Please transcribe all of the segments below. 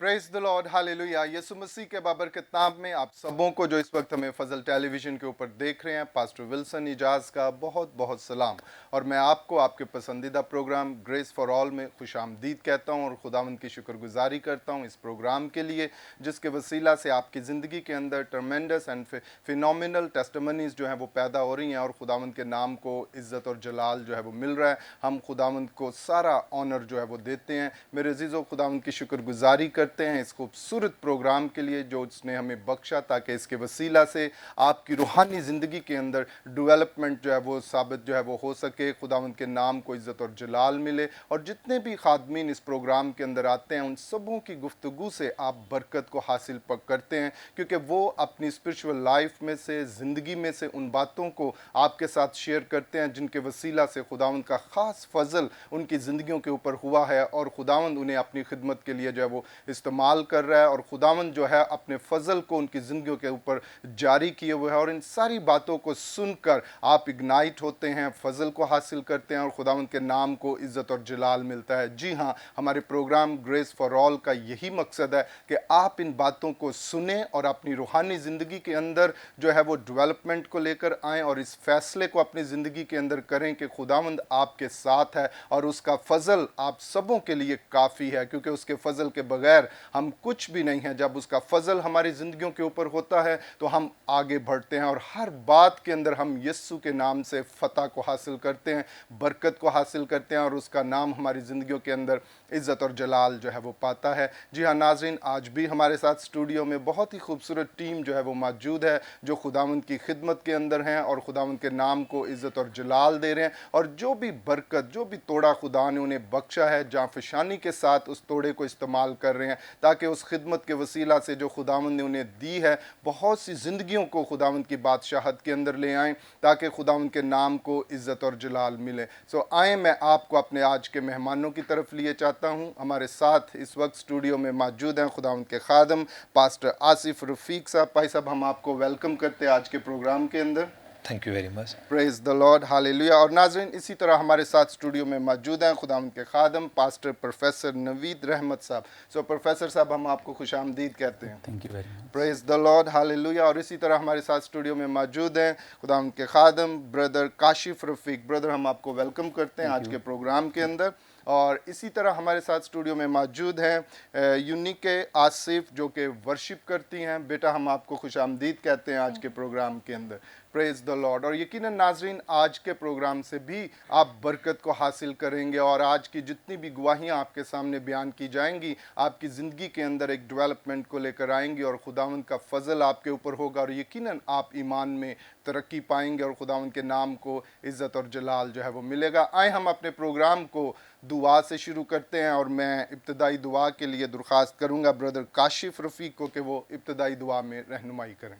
Praise the lord hallelujah. Yeshu Masih के बाबरकत नाम में आप सबों को जो इस वक्त हमें फजल टेलीविजन के ऊपर देख रहे हैं, पास्टर विल्सन इजाज का बहुत बहुत सलाम। और मैं आपको आपके पसंदीदा प्रोग्राम ग्रेस फॉर ऑल में खुश आमदीद कहता हूं और खुदावंद की शुक्रगुजारी करता हूं इस प्रोग्राम के लिए, जिसके वसीला से आपकी ज़िंदगी के अंदर ट्रमेंडस एंड फिनोमिनल टेस्टमनीज जो हैं वो पैदा हो रही हैं और खुदावंद के नाम को इज़्ज़त और जलाल जो है वो मिल रहा है। हम खुदावंद को सारा ऑनर जो है वो देते हैं। मेरे अजीज़ों, खुदावंद की शुक्रगुजारी करते हैं इस खूबसूरत प्रोग्राम के लिए जो उसने हमें बख्शा, ताकि इसके वसीला से आपकी रूहानी ज़िंदगी के अंदर डेवलपमेंट जो है वो साबित जो है वो हो सके, खुदावंद के नाम को इज़्ज़त और जलाल मिले। और जितने भी खादमीन इस प्रोग्राम के अंदर आते हैं उन सबों की गुफ्तगू से आप बरकत को हासिल करते हैं, क्योंकि वो अपनी स्पिरिचुअल लाइफ में से, ज़िंदगी में से उन बातों को आपके साथ शेयर करते हैं जिनके वसीला से खुदावंद का ख़ास फजल उनकी ज़िंदगियों के ऊपर हुआ है और खुदावंद उन्हें अपनी खिदमत के लिए जो है वो इस्तेमाल कर रहा है। और खुदावंद जो है अपने फजल को उनकी ज़िंदगियों के ऊपर जारी किए हुए है। और इन सारी बातों को सुनकर आप इग्नाइट होते हैं, फजल को हासिल करते हैं और खुदावंद के नाम को इज़्ज़त और जलाल मिलता है। जी हाँ, हमारे प्रोग्राम ग्रेस फॉर ऑल का यही मकसद है कि आप इन बातों को सुने और अपनी रूहानी ज़िंदगी के अंदर जो है वो डेवलपमेंट को लेकर आएँ और इस फैसले को अपनी ज़िंदगी के अंदर करें कि खुदावंद आपके साथ है और उसका फजल आप सबों के लिए काफ़ी है, क्योंकि उसके फजल के बगैर हम कुछ भी नहीं हैं। जब उसका फजल हमारी ज़िंदगियों के ऊपर होता है तो हम आगे बढ़ते हैं और हर बात के अंदर हम यीशु के नाम से फ़तह को हासिल करते हैं, बरकत को हासिल करते हैं और उसका नाम हमारी ज़िंदगियों के अंदर इज़्ज़त और जलाल जो है वो पाता है। जी हाँ नाज़रीन, आज भी हमारे साथ स्टूडियो में बहुत ही खूबसूरत टीम जो है वो मौजूद है, जो खुदावंद की खिदमत के अंदर हैं और खुदावंद के नाम को इज़्ज़त और जलाल दे रहे हैं। और जो भी बरकत, जो भी तोड़ा खुदा ने उन्हें बख्शा है, जांफशानी के साथ उस तोड़े को इस्तेमाल कर रहे हैं, ताकि उस खिदमत के वसीला से जो खुदावंद ने उन्हें दी है, बहुत सी ज़िंदगियों को खुदावंद की बादशाहत के अंदर ले आएँ, ताकि खुदावंद के नाम को इज़्ज़त और जलाल मिले। सो आए, मैं आपको अपने आज के मेहमानों की तरफ लिए चाहता हूँ। हमारे साथ इस वक्त स्टूडियो में मौजूद हैं खुदावंद के खादम पास्टर आसिफ रफ़ीक साहब। भाई साहब, हम आपको वेलकम करते हैं आज के प्रोग्राम के अंदर। Thank you very much. Praise the lord hallelujah. और नाज़रीन, इसी तरह हमारे साथ स्टूडियो में मौजूद हैं खुदावंद के खादम पास्टर प्रोफेसर नवीद रहमत साहब। सो प्रोफेसर साहब, हम आपको खुश आमदीद कहते हैं। Thank you very much. Praise the lord hallelujah. और इसी तरह हमारे साथ स्टूडियो में मौजूद हैं खुदावंद के खादम ब्रदर काशिफ रफ़ीक। ब्रदर, हम आपको वेलकम करते हैं आज के प्रोग्राम के अंदर। और इसी तरह हमारे साथ स्टूडियो में मौजूद हैं यूनिक आसिफ, जो कि वर्शिप करती हैं। बेटा, हम आपको खुश आमदीद कहते हैं आज के प्रोग्राम के अंदर। Praise the Lord. और यकीनन नाजरीन, आज के प्रोग्राम से भी आप बरकत को हासिल करेंगे और आज की जितनी भी गवाहियाँ आपके सामने बयान की जाएंगी, आपकी ज़िंदगी के अंदर एक डेवलपमेंट को लेकर आएंगी और खुदावंद का फजल आपके ऊपर होगा और यकीनन आप ईमान में तरक्की पाएंगे और खुदावंद के नाम को इज़्ज़त और जलाल जो है वो मिलेगा। आए हम अपने प्रोग्राम को दुआ से शुरू करते हैं और मैं इब्तदाई दुआ के लिए दरख्वास्त करूँगा ब्रदर काशिफ रफ़ीक को कि वो इब्तदाई दुआ में रहनुमाई करें।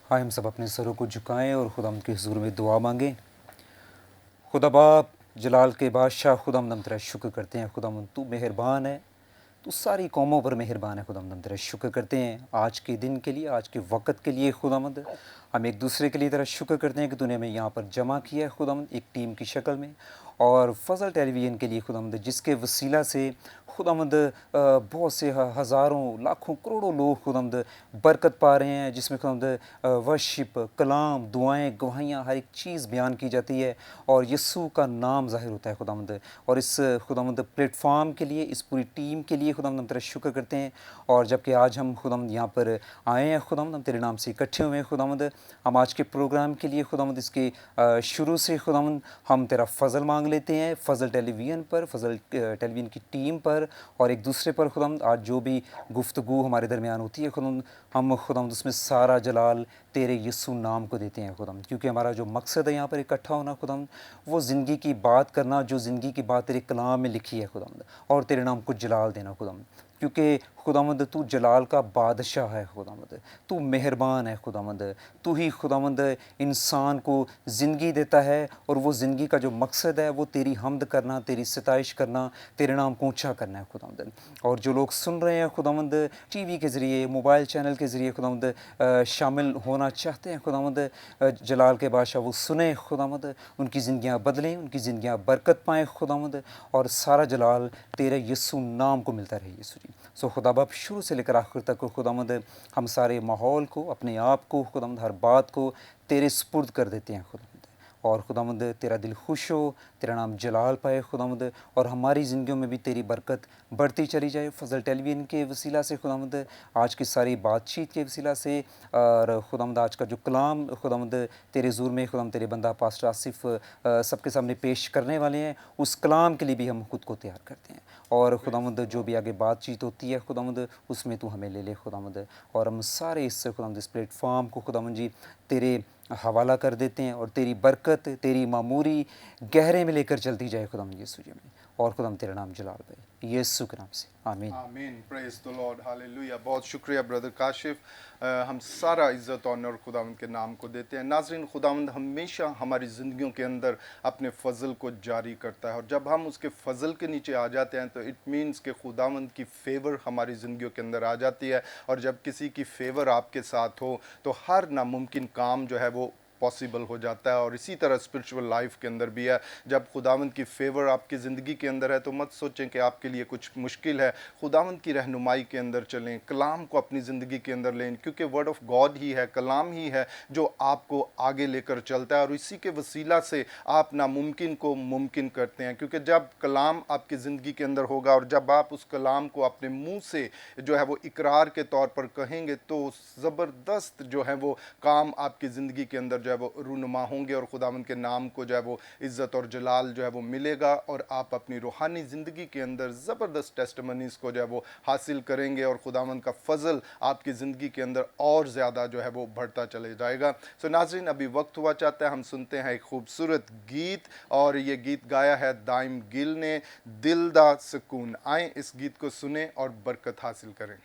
हाँ, हम सब अपने सरों को झुकाएं और खुदाम के हुजूर में दुआ मांगें। खुदा बाप जलाल के बादशाह, खुदाम हम तेरा शुक्र करते हैं। खुदाम तू मेहरबान है, तू सारी कौमों पर मेहरबान है। खुदाम हम तेरा शुक्र करते हैं आज के दिन के लिए, आज के वक्त के लिए। खुदामंद, हम एक दूसरे के लिए तेरा शुक्र करते हैं कि तूने हमें यहाँ पर जमा किया है खुदामंद, एक टीम की शक्ल में। और फजल टेलीविज़न के लिए खुदामंद, जिसके वसीला से खुदामंद बहुत से हज़ारों लाखों करोड़ों लोग खुदामंद बरकत पा रहे हैं, जिसमें खुदामंद वर्शिप, कलाम, दुआएं, गवाहियाँ, हर एक चीज़ बयान की जाती है और यीशु का नाम ज़ाहिर होता है खुदामंद। और इस खुदामंद प्लेटफॉर्म के लिए, इस पूरी टीम के लिए खुदामंद हम तेरा शुक्र करते हैं। और जबकि आज हम खुदामंद यहाँ पर आए हैं खुदामंद, हम तेरे नाम से इकट्ठे हुए हैं खुदामंद, हम आज के प्रोग्राम के लिए खुदामंद इसके शुरू से खुदामंद हम तेरा फजल मांग लेते हैं, फजल टेलीविज़न पर, फजल टेलीविज़न की टीम पर और एक दूसरे पर। खुदामंद आज जो भी गुफ्तगू हमारे दरमियान होती है खुदामंद, हम खुदामंद उसमें सारा जलाल तेरे यीशु नाम को देते हैं खुदामंद, क्योंकि हमारा जो मकसद है यहाँ पर इकट्ठा होना खुदामंद, वो ज़िंदगी की बात करना, जो ज़िंदगी की बात तेरे कलाम में लिखी है खुदामंद, और तेरे नाम को जलाल देना खुदामंद। क्योंकि खुदामंद तू जलाल का बादशाह है खुदामंद, तू मेहरबान है खुदामंद, तू ही खुदामंद इंसान को ज़िंदगी देता है और वो ज़िंदगी का जो मकसद है वो तेरी हमद करना, तेरी सिताइश करना, तेरे नाम को ऊँचा करना है खुदामंद। और जो लोग सुन रहे हैं खुदामंद टीवी के ज़रिए, मोबाइल चैनल के ज़रिए खुदामंद शामिल होना चाहते हैं खुदामंद, जलाल के बादशाह वो सुने खुदामंद, उनकी ज़िंदगियाँ बदलें, उनकी ज़िंदगियाँ बरकत पाएँ खुदामंद, और सारा जलाल तेरे यीशु नाम को मिलता रहे यीशु जी। सो खुदा किताब अब शुरू से लेकर आखिर तक खुदावंद हम सारे माहौल को, अपने आप को खुदावंद, हर बात को तेरे सुपुर्द कर देते हैं खुदावंद। और खुदावंद तेरा दिल खुश हो, तेरा नाम जलाल पाए खुदावंद, और हमारी ज़िंदगियों में भी तेरी बरकत बढ़ती चली जाए फ़ज़ल टेलीविज़न के वसीला से खुदावंद, आज की सारी बातचीत के वसीला से, और खुदावंद आज का जो कलाम खुदावंद तेरे ज़ुर में खुदावंद तेरे बंदा पास्टर आसिफ सबके सामने पेश करने वाले हैं, उस कलाम के लिए भी हम खुद को तैयार करते हैं। और खुदावंद जो भी आगे बातचीत होती है खुदावंद, उसमें तू हमें ले ले खुदावंद, और हम सारे इस खुदावंद इस प्लेटफॉर्म को खुदावंद जी तेरे हवाला कर देते हैं, और तेरी बरकत, तेरी मामूरी गहरे में लेकर चलती जाए खुदावंद यीशु जी में, और खुदावंद तेरा नाम जलाल पाए यीशु के नाम से, आमीन। आमीन, प्रेज द लॉर्ड, हालेलुया। बहुत शुक्रिया ब्रदर काशिफ। हम सारा इज़्ज़त ऑनर खुदावंद के नाम को देते हैं। नाज़रीन, खुदावंद हमेशा हमारी ज़िंदगियों के अंदर अपने फ़ज़ल को जारी करता है, और जब हम उसके फ़ज़ल के नीचे आ जाते हैं तो इट मीन्स कि खुदावंद की फ़ेवर हमारी ज़िंदगियों के अंदर आ जाती है, और जब किसी की फ़ेवर आपके साथ हो तो हर नामुमकिन काम जो है वो पॉसिबल हो जाता है। और इसी तरह स्पिरिचुअल लाइफ के अंदर भी है, जब खुदावंद की फ़ेवर आपकी ज़िंदगी के अंदर है तो मत सोचें कि आपके लिए कुछ मुश्किल है। खुदावंद की रहनुमाई के अंदर चलें, कलाम को अपनी ज़िंदगी के अंदर लें, क्योंकि वर्ड ऑफ गॉड ही है, कलाम ही है जो आपको आगे लेकर चलता है, और इसी के वसीला से आप नामुमकिन को मुमकिन करते हैं। क्योंकि जब कलाम आपकी ज़िंदगी के अंदर होगा और जब आप उस कलाम को अपने मुंह से जो है वो इकरार के तौर पर कहेंगे, तो ज़बरदस्त जो है वो काम आपकी ज़िंदगी के अंदर जो है वो रूनुमा होंगे, और खुदावंद के नाम को जो है वो इज़्ज़त और जलाल जो है वो मिलेगा, और आप अपनी रूहानी ज़िंदगी के अंदर ज़बरदस्त टेस्टिमनीज़ को जो है वो हासिल करेंगे, और खुदावंद का फ़ज़ल आपकी ज़िंदगी के अंदर और ज़्यादा जो है वो बढ़ता चले जाएगा। सो नाज़रीन, अभी वक्त हुआ चाहता है हम सुनते हैं एक खूबसूरत गीत, और ये गीत गाया है दाइम गिल ने, दिल दा सुकून। आए इस गीत को सुने और बरकत हासिल करें।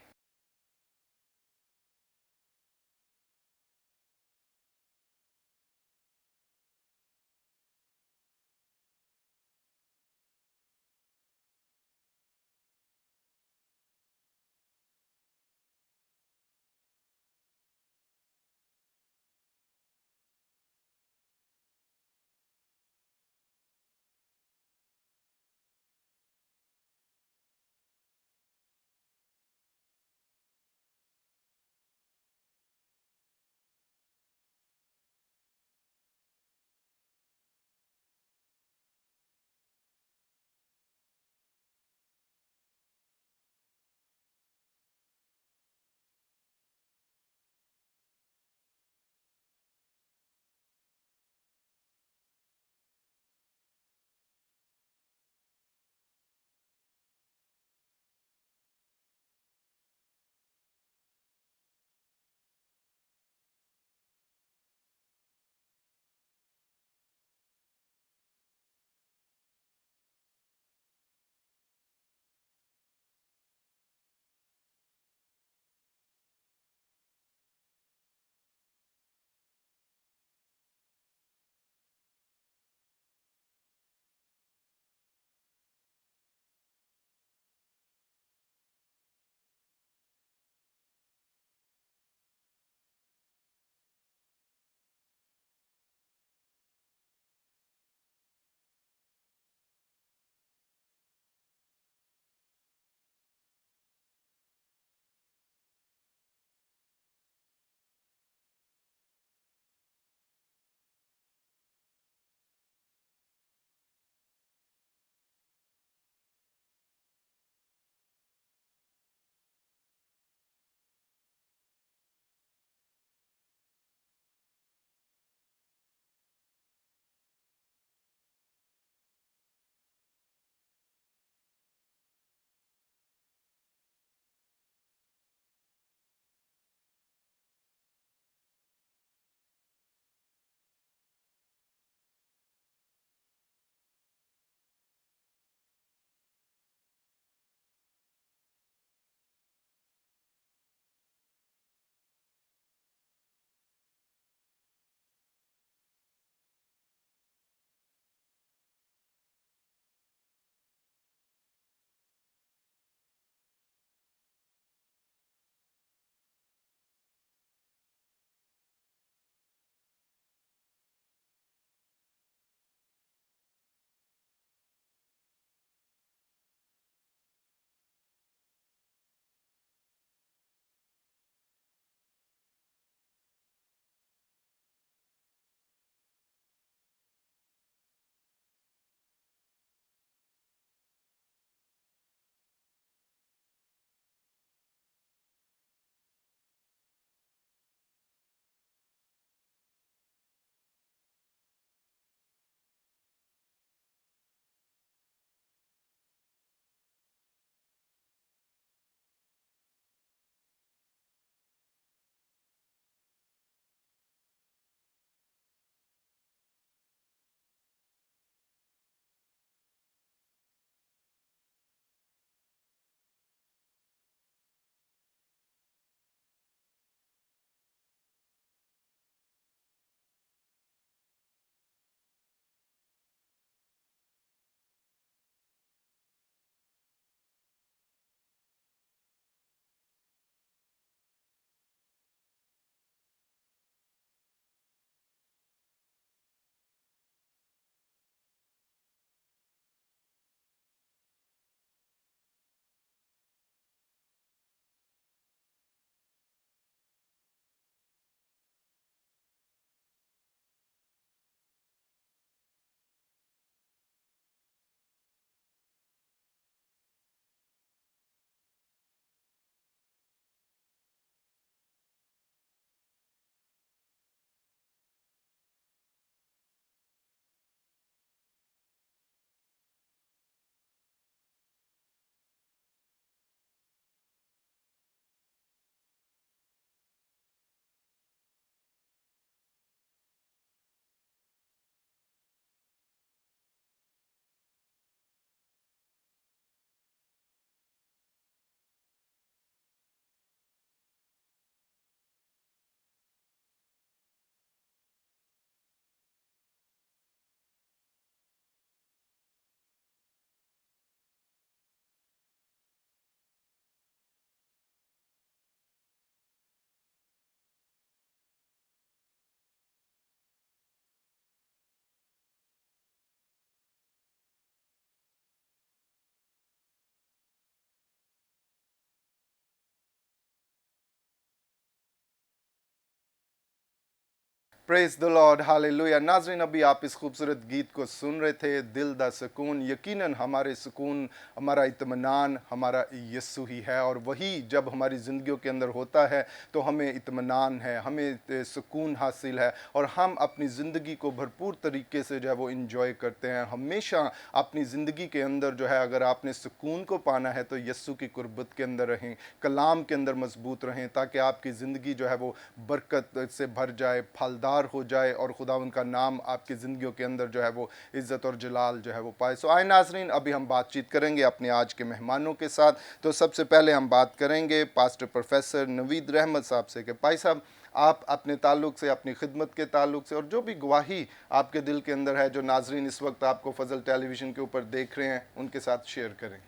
Praise the lord, hallelujah. नाज़रीन, अभी आप इस खूबसूरत गीत को सुन रहे थे, दिल दा सुकून। यकीनन हमारे सुकून, हमारा इत्मीनान हमारा यीशु ही है, और वही जब हमारी ज़िंदगियों के अंदर होता है तो हमें इत्मीनान है, हमें सुकून हासिल है, और हम अपनी ज़िंदगी को भरपूर तरीके से जो है वो इंजॉय करते हैं। हमेशा अपनी ज़िंदगी के अंदर जो है, अगर आपने सुकून को पाना है तो यीशु की कुर्बत के अंदर रहें, कलाम के अंदर मजबूत रहें, ताकि आपकी ज़िंदगी जो है वो बरकत से भर जाए, फलदार हो जाए, और खुदा उनका नाम आपकी ज़िंदगियों के अंदर जो है वो इज़्ज़त और जलाल जो है वो पाए। सो आए नाज़रीन, अभी हम बातचीत करेंगे अपने आज के मेहमानों के साथ। तो सबसे पहले हम बात करेंगे पास्टर प्रोफेसर नवीद रहमत साहब से कि भाई साहब, आप अपने ताल्लुक़ से, अपनी खिदमत के ताल्लुक़ से, और जो भी गवाही आपके दिल के अंदर है, जो नाज़रीन इस वक्त आपको फजल टेलीविज़न के ऊपर देख रहे हैं, उनके साथ शेयर करें।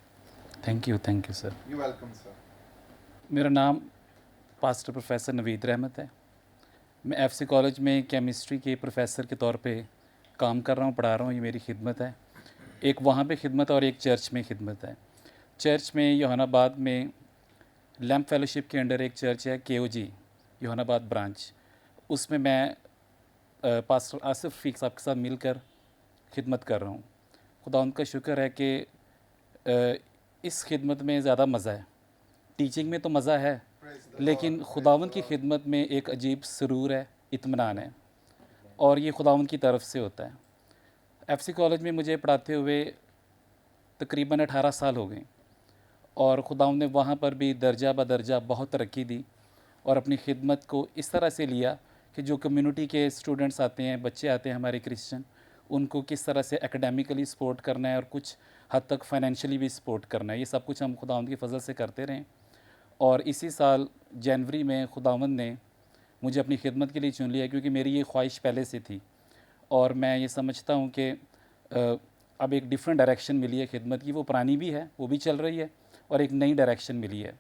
Thank you sir. You welcome sir. मेरा नाम पास्टर प्रोफेसर नवीद रहमत है। मैं एफसी कॉलेज में केमिस्ट्री के प्रोफेसर के तौर पे काम कर रहा हूँ, पढ़ा रहा हूँ। ये मेरी खिदमत है। एक वहाँ पे खिदमत और एक चर्च में खिदमत है। चर्च में योहानाबाद में लैम्प फेलोशिप के अंडर एक चर्च है, KOG योहानाबाद ब्रांच। उसमें मैं पास्टर आसिफ रफ़ीक साहब के साथ मिलकर खिदमत कर रहा हूँ। खुदा उनका शुक्र है कि इस खिदमत में ज़्यादा मज़ा है। टीचिंग में तो मज़ा है, लेकिन खुदावंद की खिदमत में एक अजीब सुरूर है, इत्मीनान है, और ये खुदावंद की तरफ से होता है। एफसी कॉलेज में मुझे पढ़ाते हुए तकरीबन 18 साल हो गए, और खुदावंद ने वहाँ पर भी दर्जा ब दर्जा बहुत तरक्की दी, और अपनी खिदमत को इस तरह से लिया कि जो कम्युनिटी के स्टूडेंट्स आते हैं, बच्चे आते हैं हमारे क्रिश्चियन, उनको किस तरह से एकेडमिकली सपोर्ट करना है और कुछ हद तक फाइनेंशियली भी सपोर्ट करना है। ये सब कुछ हम खुदावंद की फ़ज़ल से करते रहें। और इसी साल जनवरी में खुदावंद ने मुझे अपनी खिदमत के लिए चुन लिया, क्योंकि मेरी ये ख्वाहिश पहले से थी, और मैं ये समझता हूँ कि अब एक डिफरेंट डायरेक्शन मिली है खिदमत की। वो पुरानी भी है, वो भी चल रही है, और एक नई डायरेक्शन मिली है।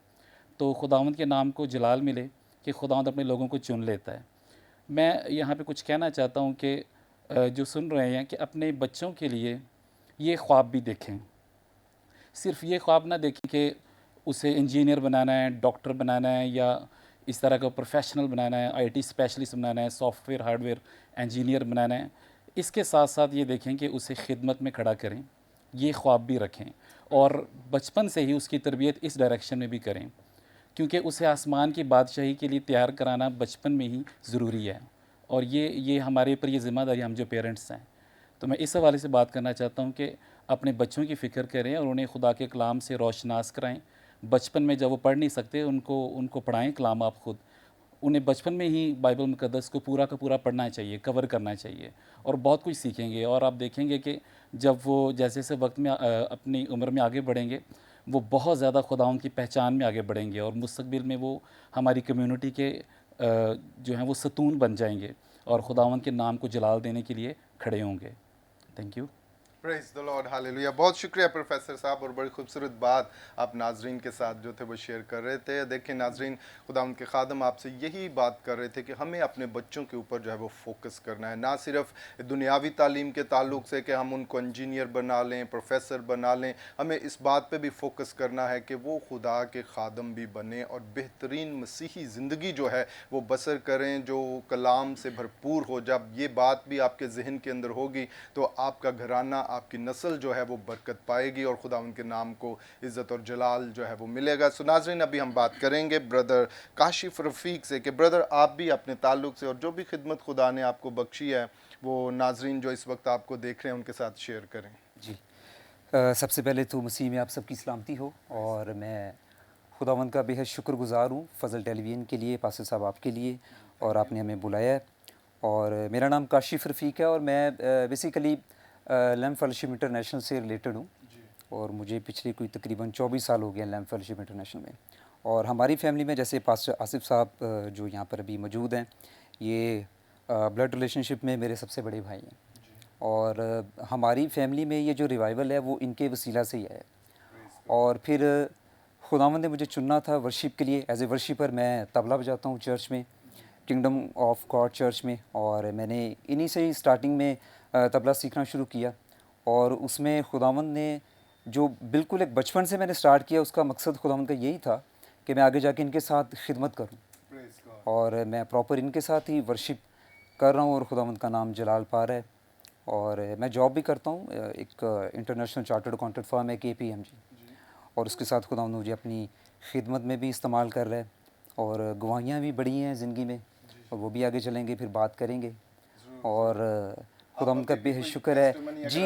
तो खुदावंद के नाम को जलाल मिले कि खुदावंद अपने लोगों को चुन लेता है। मैं यहाँ पे कुछ कहना चाहता हूँ कि जो सुन रहे हैं, कि अपने बच्चों के लिए ये ख्वाब भी देखें। सिर्फ ये ख्वाब ना देखें कि उसे इंजीनियर बनाना है, डॉक्टर बनाना है, या इस तरह का प्रोफेशनल बनाना है, IT स्पेशलिस्ट बनाना है, सॉफ्टवेयर हार्डवेयर इंजीनियर बनाना है। इसके साथ साथ ये देखें कि उसे खिदमत में खड़ा करें, ये ख्वाब भी रखें, और बचपन से ही उसकी तरबियत इस डायरेक्शन में भी करें, क्योंकि उसे आसमान की बादशाही के लिए तैयार कराना बचपन में ही ज़रूरी है। और ये हमारे ऊपर ये ज़िम्मेदारी, हम जो पेरेंट्स हैं। तो मैं इस हवाले से बात करना चाहता हूँ कि अपने बच्चों की फ़िक्र करें और उन्हें खुदा के कलाम से रोशनास कराएं। बचपन में जब वो पढ़ नहीं सकते, उनको पढ़ाएं कलाम आप ख़ुद। उन्हें बचपन में ही बाइबल मुक़द्दस को पूरा का पूरा पढ़ना चाहिए, कवर करना चाहिए, और बहुत कुछ सीखेंगे। और आप देखेंगे कि जब वो जैसे जैसे वक्त में अपनी उम्र में आगे बढ़ेंगे, वो बहुत ज़्यादा खुदावंद की पहचान में आगे बढ़ेंगे, और मुस्तक़बिल में वो हमारी कम्युनिटी के जो हैं वो सतून बन जाएंगे, और खुदावंद के नाम को जलाल देने के लिए खड़े होंगे। Thank you. Praise the lord, hallelujah. बहुत शुक्रिया प्रोफेसर साहब, और बड़ी खूबसूरत बात आप नाजरीन के साथ जो थे वो शेयर कर रहे थे। देखिए नाजरीन, खुदा उनके खादम आपसे यही बात कर रहे थे कि हमें अपने बच्चों के ऊपर जो है वो फोकस करना है, ना सिर्फ दुनियावी तालीम के ताल्लुक से कि हम उनको इंजीनियर बना लें, प्रोफेसर बना लें। हमें इस बात पे भी फोकस करना है कि वो खुदा के खादम भी बने, और बेहतरीन मसीही ज़िंदगी जो है वो बसर करें, जो कलाम से भरपूर हो। जब ये बात भी आपके जहन के अंदर होगी तो आपका घराना, आपकी नस्ल जो है वो बरकत पाएगी, और खुदा उनके नाम को इज़्ज़त और जलाल जो है वो मिलेगा। सो नाज़रीन, अभी हम बात करेंगे ब्रदर काशिफ रफ़ीक से कि ब्रदर, आप भी अपने ताल्लुक़ से और जो भी खिदमत खुदा ने आपको बख्शी है वो नाज़रीन जो इस वक्त आपको देख रहे हैं उनके साथ शेयर करें। जी। सबसे पहले तो मसीह में आप सबकी सलामती हो, और मैं खुदावंद का बेहद शुक्रगुज़ार हूँ फजल टेलीविज़न के लिए, पास्टर साहब आपके लिए, और आपने हमें बुलाया है। और मेरा नाम काशिफ रफ़ीक है, और मैं बेसिकली लैम्प फेलोशिप इंटरनेशनल से रिलेटेड हूँ, और मुझे पिछले कोई तकरीबन 24 साल हो गए लैम्प फेलोशिप इंटरनेशनल में। और हमारी फैमिली में जैसे पास्टर आसिफ साहब जो यहाँ पर अभी मौजूद हैं, ये ब्लड रिलेशनशिप में मेरे सबसे बड़े भाई हैं, और हमारी फैमिली में ये जो रिवाइवल है वो इनके वसीला से ही है। और फिर खुदावंद ने मुझे चुना था वर्शिप के लिए, एज ए वर्शिपर। मैं तबला बजाता हूँ चर्च में, किंगडम ऑफ गॉड चर्च में, और मैंने इन्हीं से ही स्टार्टिंग में तबला सीखना शुरू किया। और उसमें खुदावंद ने जो बिल्कुल एक बचपन से मैंने स्टार्ट किया, उसका मकसद खुदावंद का यही था कि मैं आगे जाके इनके साथ खिदमत करूं, और मैं प्रॉपर इनके साथ ही वर्शिप कर रहा हूँ और खुदावंद का नाम जलाल पा रहा है। और मैं जॉब भी करता हूँ, एक इंटरनेशनल चार्टर्ड अकाउंटेंट फर्म है KPMG, और उसके साथ खुदावंद मुझे अपनी खिदमत में भी इस्तेमाल कर रहा है। और गवाहियाँ भी बड़ी हैं ज़िंदगी में, और वो भी आगे चलेंगे, फिर बात करेंगे। और खुदावंद का बेहद शुक्र है जी।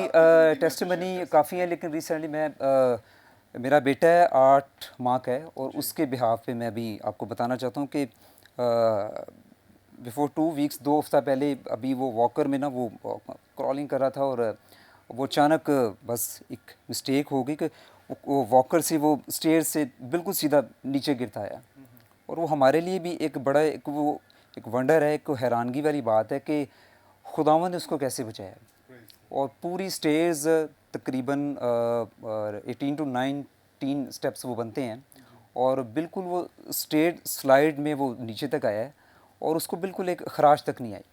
टेस्टिमनी काफ़ी है, लेकिन रिसेंटली मेरा बेटा है 8 माह का है, और उसके बिहाफ पे मैं अभी आपको बताना चाहता हूँ कि बिफोर 2 वीक्स 2 हफ्ता पहले अभी वो वॉकर में ना वो क्रॉलिंग कर रहा था, और वो अचानक बस एक मिस्टेक हो गई कि वो वॉकर से वो स्टेयर से बिल्कुल सीधा नीचे गिरता आया। और वो हमारे लिए भी एक बड़ा एक वंडर है, एक हैरानगी वाली बात है कि खुदावंद ने उसको कैसे बचाया। और पूरी स्टेयर्स तकरीबन 18 to 19 स्टेप्स वो बनते हैं, और बिल्कुल वो स्टेयर स्लाइड में वो नीचे तक आया है, और उसको बिल्कुल एक खराश तक नहीं आई।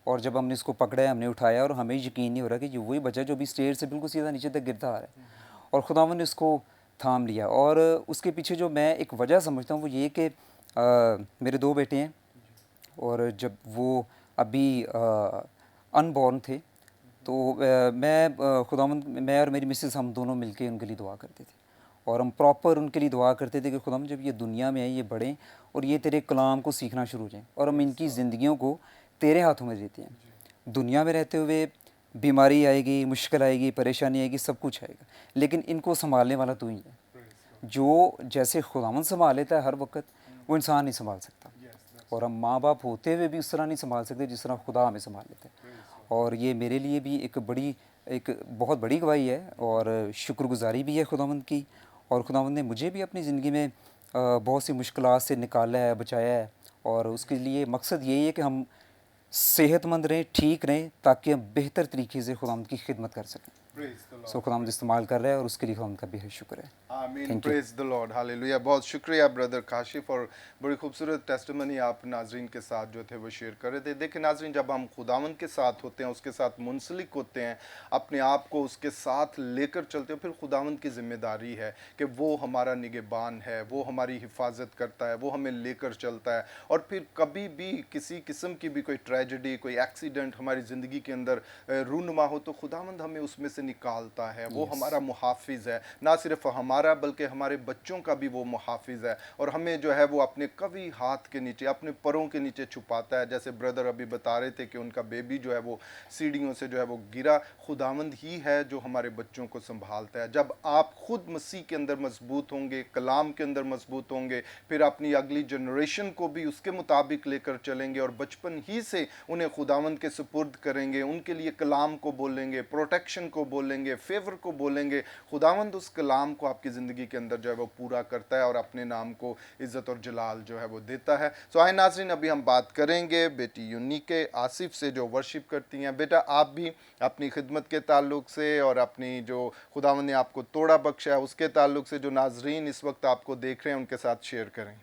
और जब हमने इसको पकड़ा है, हमने उठाया, और हमें यकीन नहीं हो रहा कि ये वही बच्चा जो भी स्टेयर से बिल्कुल सीधा नीचे तक गिरता आ रहा है, और खुदावंद ने इसको थाम लिया। और उसके पीछे जो मैं एक वजह समझता हूँ वो ये कि मेरे 2 बेटे हैं, और जब वो अभी अनबॉर्न थे तो मैं और मेरी मिसेस हम दोनों मिलके उनके लिए दुआ करते थे, और हम प्रॉपर उनके लिए दुआ करते थे कि खुदावंद जब ये दुनिया में आए, ये बढ़ें और ये तेरे कलाम को सीखना शुरू हो जाएं, और हम इनकी ज़िंदगियों को तेरे हाथों में देते हैं। दुनिया में रहते हुए बीमारी आएगी, मुश्किल आएगी, परेशानी आएगी, सब कुछ आएगा, लेकिन इनको संभालने वाला तू ही है। जो जैसे खुदावंद संभाल लेता है हर वक्त, वो इंसान नहीं संभाल सकता, और हम माँ बाप होते हुए भी उस तरह नहीं संभाल सकते जिस तरह खुदा हमें संभाल लेता है। और ये मेरे लिए भी एक बहुत बड़ी गवाही है, और शुक्रगुजारी भी है खुदावंद की। और खुदावंद ने मुझे भी अपनी ज़िंदगी में बहुत सी मुश्किलात से निकाला है, बचाया है, और उसके लिए मकसद यही है कि हम सेहतमंद रहें, ठीक रहें, ताकि हम बेहतर तरीके से खुदावंद की खिदमत कर सकें। सो खुदावंद इस्तेमाल कर रहा है, और उसके लिए खुदावंद का बेहद शुक्र है। आमीन, प्रेज द लॉर्ड, हालेलुया। बहुत शुक्रिया ब्रदर काशिफ, और बड़ी खूबसूरत टेस्टिमनी आप नाजरीन के साथ जो थे वो शेयर कर रहे थे। देखिए नाजरीन, जब हम खुदावंद के साथ होते हैं, उसके साथ मुंसलिक होते हैं, अपने आप को उसके साथ लेकर चलते हैं, फिर खुदावंद की जिम्मेदारी है कि वो हमारा निगहबान है, वो हमारी हिफाजत करता है, वो हमें लेकर चलता है। और फिर कभी भी किसी किस्म की भी कोई ट्रेजेडी, कोई एक्सीडेंट हमारी ज़िंदगी के अंदर रूनुमा हो, तो खुदावंद हमें उसमें से निकालता है। वो हमारा मुहाफिज है, ना सिर्फ हमारा बल्कि हमारे बच्चों का भी वो मुहाफिज है, और हमें जो है वो अपने कवी हाथ के नीचे, अपने परों के नीचे छुपाता है। जैसे ब्रदर अभी बता रहे थे कि उनका बेबी जो है वो सीढ़ियों से जो है वो गिरा, खुदावंद ही है जो हमारे बच्चों को संभालता है। जब आप खुद मसीह के अंदर मजबूत होंगे, कलाम के अंदर मजबूत होंगे, फिर अपनी अगली जनरेशन को भी उसके मुताबिक लेकर चलेंगे, और बचपन ही से उन्हें खुदावंद के सुपुर्द करेंगे, उनके लिए कलाम को बोलेंगे, प्रोटेक्शन को बोलेंगे, फेवर को बोलेंगे। खुदावंद उस कलाम को आपकी ज़िंदगी के अंदर जो है वो पूरा करता है, और अपने नाम को इज़्ज़त और जलाल जो है वो देता है। सो आए नाज़रीन, अभी हम बात करेंगे बेटी यूनिके आसिफ से जो वर्शिप करती हैं। बेटा, आप भी अपनी खिदमत के ताल्लुक से और अपनी जो खुदावंद ने आपको तोड़ा बख्शा है उसके ताल्लुक से, जो नाजरीन इस वक्त आपको देख रहे हैं उनके साथ शेयर करें।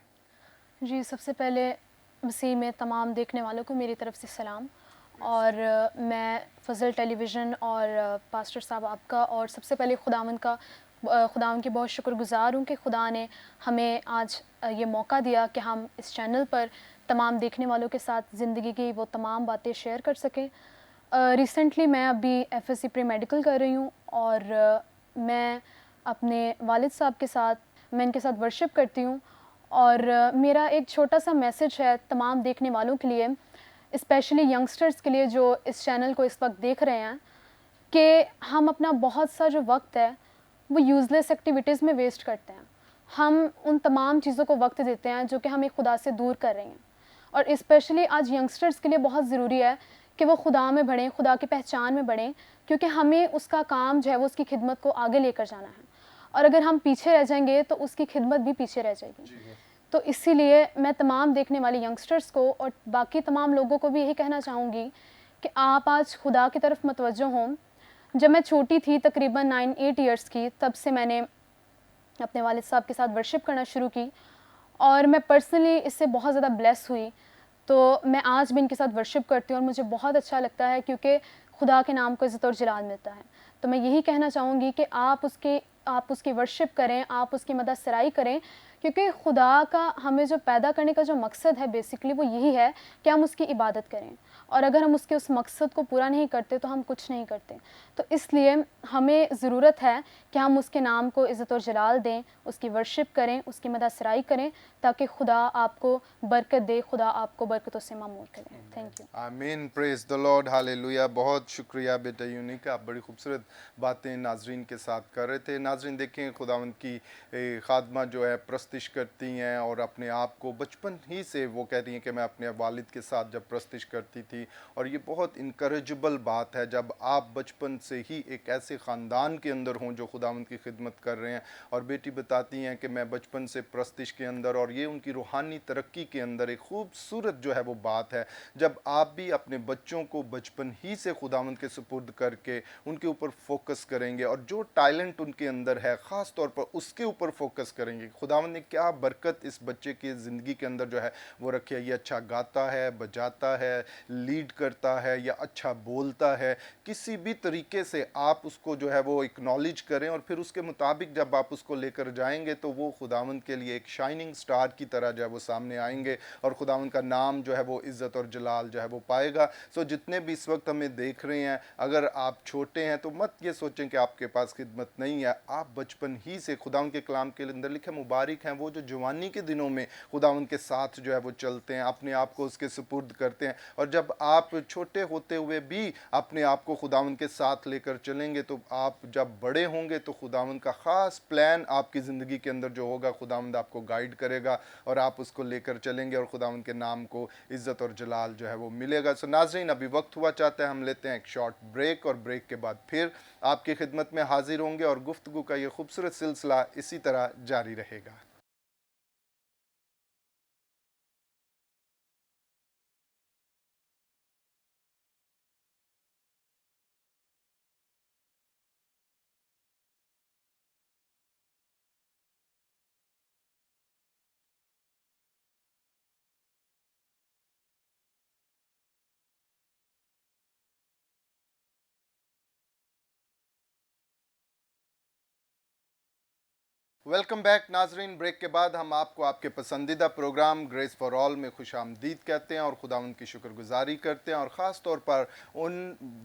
जी, सबसे पहले मसीह में तमाम देखने वालों को मेरी तरफ से सलाम। और मैं फ़ज़ल टेलीविज़न और पास्टर साहब आपका, और सबसे पहले खुदावंद की बहुत शुक्रगुज़ार हूँ कि खुदा ने हमें आज ये मौका दिया कि हम इस चैनल पर तमाम देखने वालों के साथ ज़िंदगी की वो तमाम बातें शेयर कर सकें। रिसेंटली मैं अभी FSC प्री मेडिकल कर रही हूँ, और मैं अपने वालिद साहब के साथ मैं इनके साथ वर्शिप करती हूँ। और मेरा एक छोटा सा मैसेज है तमाम देखने वालों के लिए, स्पेशली यंगस्टर्स के लिए जो इस चैनल को इस वक्त देख रहे हैं, कि हम अपना बहुत सा जो वक्त है वो यूज़लेस एक्टिविटीज़ में वेस्ट करते हैं। हम उन तमाम चीज़ों को वक्त देते हैं जो कि हमें खुदा से दूर कर रही हैं। और स्पेशली आज यंगस्टर्स के लिए बहुत ज़रूरी है कि वो खुदा में बढ़ें, खुदा की पहचान में बढ़ें, क्योंकि हमें उसका काम जो है वो उसकी खिदमत को आगे लेकर जाना है। और अगर हम पीछे रह जाएंगे तो उसकी खिदमत भी पीछे रह जाएगी। तो इसीलिए मैं तमाम देखने वाले यंगस्टर्स को और बाकी तमाम लोगों को भी यही कहना चाहूँगी कि आप आज खुदा की तरफ मतवज्जो हों। जब मैं छोटी थी, तकरीबन 9-8 ईयर्स की, तब से मैंने अपने वालिद साहब के साथ वर्शिप करना शुरू की, और मैं पर्सनली इससे बहुत ज़्यादा ब्लेस हुई। तो मैं आज भी इनके साथ वर्शिप करती हूँ, और मुझे बहुत अच्छा लगता है क्योंकि खुदा के नाम को इज़्ज़त और जलाल मिलता है। तो मैं यही कहना चाहूँगी कि आप उसकी वर्शिप करें, आप उसकी मदद सराई करें, क्योंकि खुदा का हमें जो पैदा करने का जो मकसद है बेसिकली वो यही है कि हम उसकी इबादत करें, और अगर हम उसके उस मकसद को पूरा नहीं करते तो हम कुछ नहीं करते। तो इसलिए हमें ज़रूरत है कि हम उसके नाम को इज़्ज़त और जलाल दें, उसकी वर्शिप करें, उसकी मददसराई करें, ताकि खुदा आपको बरकत दे, खुदा आपको बरकतों से मामूर करे। Thank you. आमीन, प्रेज द लॉर्ड, हालेलुया। बहुत शुक्रिया बेटा यूनिका, आप बड़ी खूबसूरत बातें नाजरीन के साथ कर रहे थे। नाजरीन देखें, खुदावंद की खादमा जो है प्रस्तिश करती हैं और अपने आप को बचपन ही से वो कहती हैं कि मैं अपने वालिद के साथ जब प्रस्तिश करती थी, और ये बहुत इनकरेजेबल बात है जब आप बचपन से ही एक ऐसे ख़ानदान के अंदर हों जो खुदावंद की खिदमत कर रहे हैं। और बेटी बताती हैं कि मैं बचपन से प्रस्तिश के अंदर, और ये उनकी रूहानी तरक्की के अंदर एक खूबसूरत जो है वो बात है। जब आप भी अपने बच्चों को बचपन ही से खुदावंद के सुपुर्द करके उनके ऊपर फोकस करेंगे और जो टैलेंट उनके अंदर है ख़ास तौर पर उसके ऊपर फोकस करेंगे, खुदावंद ने क्या बरकत इस बच्चे की ज़िंदगी के अंदर जो है वो रखी है। ये अच्छा गाता है, बजाता है, लीड करता है या अच्छा बोलता है, किसी भी तरीके से आप उसको जो है वो एक्नॉलेज करें और फिर उसके मुताबिक जब आप उसको लेकर जाएंगे तो वो खुदावंद के लिए एक शाइनिंग स्टार की तरह जो है वो सामने आएंगे और खुदावंद का नाम जो है वो इज़्ज़त और जलाल जो है वो पाएगा। सो जितने भी इस वक्त हमें देख रहे हैं, अगर आप छोटे हैं तो मत ये सोचें कि आपके पास खिदमत नहीं है। आप बचपन ही से खुदावंद के कलाम के अंदर लिखे मुबारक हैं वो जो जवानी के दिनों में खुदावंद के साथ जो है वो चलते हैं, अपने आप को उसके सुपुर्द करते हैं। और जब आप छोटे होते हुए भी अपने आप को खुदावंद के साथ लेकर चलेंगे तो आप जब बड़े होंगे तो खुदावंद का ख़ास प्लान आपकी ज़िंदगी के अंदर जो होगा खुदावंद आपको गाइड करेगा और आप उसको लेकर चलेंगे और खुदावंद के नाम को इज़्ज़त और जलाल जो है वो मिलेगा। सो नाज़रीन, अभी वक्त हुआ चाहता है हम लेते हैं एक शॉर्ट ब्रेक और ब्रेक के बाद फिर आपकी खिदमत में हाजिर होंगे और गुफ्तगू का ये खूबसूरत सिलसिला इसी तरह जारी रहेगा। वेलकम बैक नाजरीन। ब्रेक के बाद हम आपको आपके पसंदीदा प्रोग्राम ग्रेस फॉर ऑल में खुश आमदीद कहते हैं और खुदा उनकी शुक्रगुजारी करते हैं, और ख़ास तौर पर उन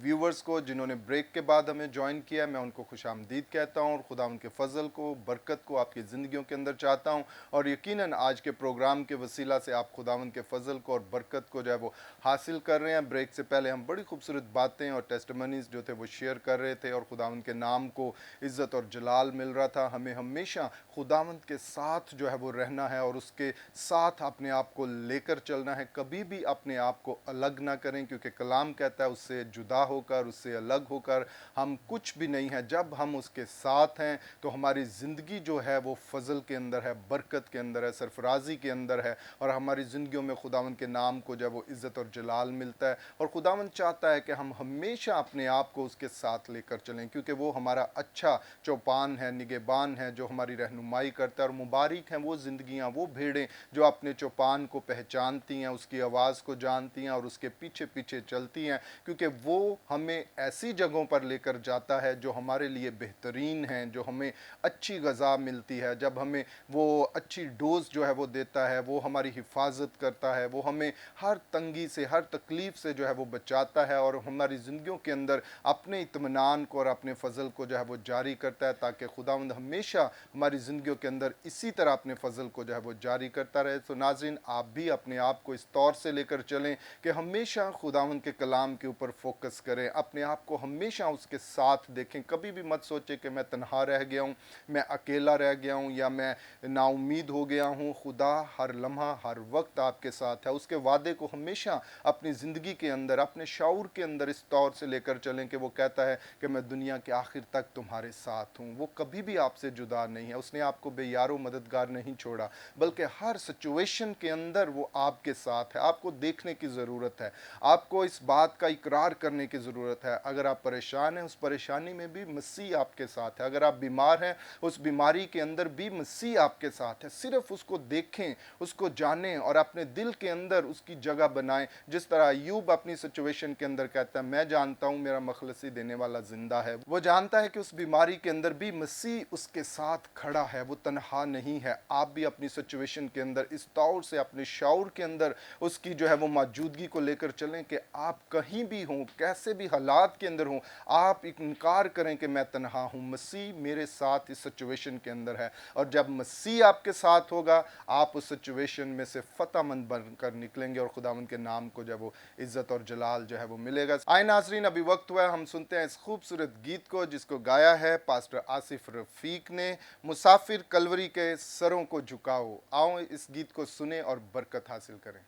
व्यूवर्स को जिन्होंने ब्रेक के बाद हमें ज्वाइन किया, मैं उनको खुश आमदीद कहता हूँ और खुदा उनके फ़ज़ल को, बरकत को आपकी ज़िंदगियों के अंदर चाहता हूँ। और यकीनन आज के प्रोग्राम के वसीला से आप खुदा उनके फ़ज़ल को और बरकत को जो है वो हासिल कर रहे हैं। ब्रेक से पहले हम बड़ी खूबसूरत बातें और टेस्टमनीज़ जो थे वो शेयर कर रहे थे और खुदा उनके नाम को इज़्ज़त और जलाल मिल रहा था। हमें हमेशा खुदावंद के साथ जो है वो रहना है और उसके साथ अपने आप को लेकर चलना है। कभी भी अपने आप को अलग ना करें, क्योंकि कलाम कहता है उससे जुदा होकर, उससे अलग होकर हम कुछ भी नहीं है। जब हम उसके साथ हैं तो हमारी ज़िंदगी जो है वो फजल के अंदर है, बरकत के अंदर है, सरफराजी के अंदर है, और हमारी ज़िंदगियों में खुदावंद के नाम को जो है वो इज़्ज़त और जलाल मिलता है। और खुदावंद चाहता है कि हम हमेशा अपने आप को उसके साथ लेकर चलें, क्योंकि वो हमारा अच्छा चौपान है, निगहबान है, जो हमारी रहनुमाई करता है। और मुबारक हैं वो ज़िंदगियाँ, वो भेड़ें जो अपने चौपान को पहचानती हैं, उसकी आवाज़ को जानती हैं और उसके पीछे पीछे चलती हैं, क्योंकि वो हमें ऐसी जगहों पर लेकर जाता है जो हमारे लिए बेहतरीन हैं, जो हमें अच्छी ग़ज़ा मिलती है, जब हमें वो अच्छी डोज़ जो है वो देता है, वो हमारी हिफाजत करता है, वो हमें हर तंगी से, हर तकलीफ़ से जो है वो बचाता है और हमारी ज़िंदगियों के अंदर अपने इत्मीनान को और अपने फ़ज़ल को जो है वो जारी करता है, ताकि खुदावंद हमेशा हमारी ज़िंदगियों के अंदर इसी तरह अपने फ़ज़ल को जो है वो जारी करता रहे। तो नाज़रीन, आप भी अपने आप को इस तौर से लेकर चलें कि हमेशा खुदावंद के कलाम के ऊपर फोकस करें, अपने आप को हमेशा उसके साथ देखें। कभी भी मत सोचें कि मैं तन्हा रह गया हूँ, मैं अकेला रह गया हूँ या मैं नाउम्मीद हो गया हूँ। खुदा हर लम्हा, हर वक्त आपके साथ है। उसके वादे को हमेशा अपनी ज़िंदगी के अंदर, अपने शऊर के अंदर इस तौर से लेकर चलें कि वो कहता है कि मैं दुनिया के आखिर तक तुम्हारे साथ हूँ। वो कभी भी आपसे जुदा नहीं है, उसने आपको बेयारो मददगार नहीं छोड़ा, बल्कि हर सिचुएशन के अंदर वो आपके साथ है। आपको देखने की ज़रूरत है, आपको इस बात का इकरार करने की ज़रूरत है। अगर आप परेशान हैं, उस परेशानी में भी मसीह आपके साथ है। अगर आप बीमार हैं, उस बीमारी के अंदर भी मसीह आपके साथ है। सिर्फ उसको देखें, उसको जानें और अपने दिल के अंदर उसकी जगह बनाएं। जिस तरह अय्यूब अपनी सिचुएशन के अंदर कहता है, मैं जानता हूँ मेरा मखलसी देने वाला ज़िंदा है। वो जानता है कि उस बीमारी के अंदर भी मसीह उसके साथ खड़ा खड़ा है वो तन्हा नहीं है। आप भी अपनी सिचुएशन के अंदर इस तौर से अपने शऊर के अंदर उसकी जो है वो मौजूदगी को लेकर चलें कि आप कहीं भी हों, कैसे भी हालात के अंदर हों, आप इनकार करें कि मैं तन्हा हूँ, मसीह मेरे साथ इस सिचुएशन के अंदर है। और जब मसीह आपके साथ होगा, आप उस सिचुएशन में से फतेहमंद बनकर निकलेंगे और खुदावंद के नाम को जब वो इज्जत और जलाल जो है वो मिलेगा। आए नाजरीन, अभी वक्त हुआ है हम सुनते हैं इस खूबसूरत गीत को जिसको गाया है पास्टर आसिफ रफीक ने, मुसाफिर कलवरी के सरों को झुकाओ। आओ इस गीत को सुने और बरकत हासिल करें।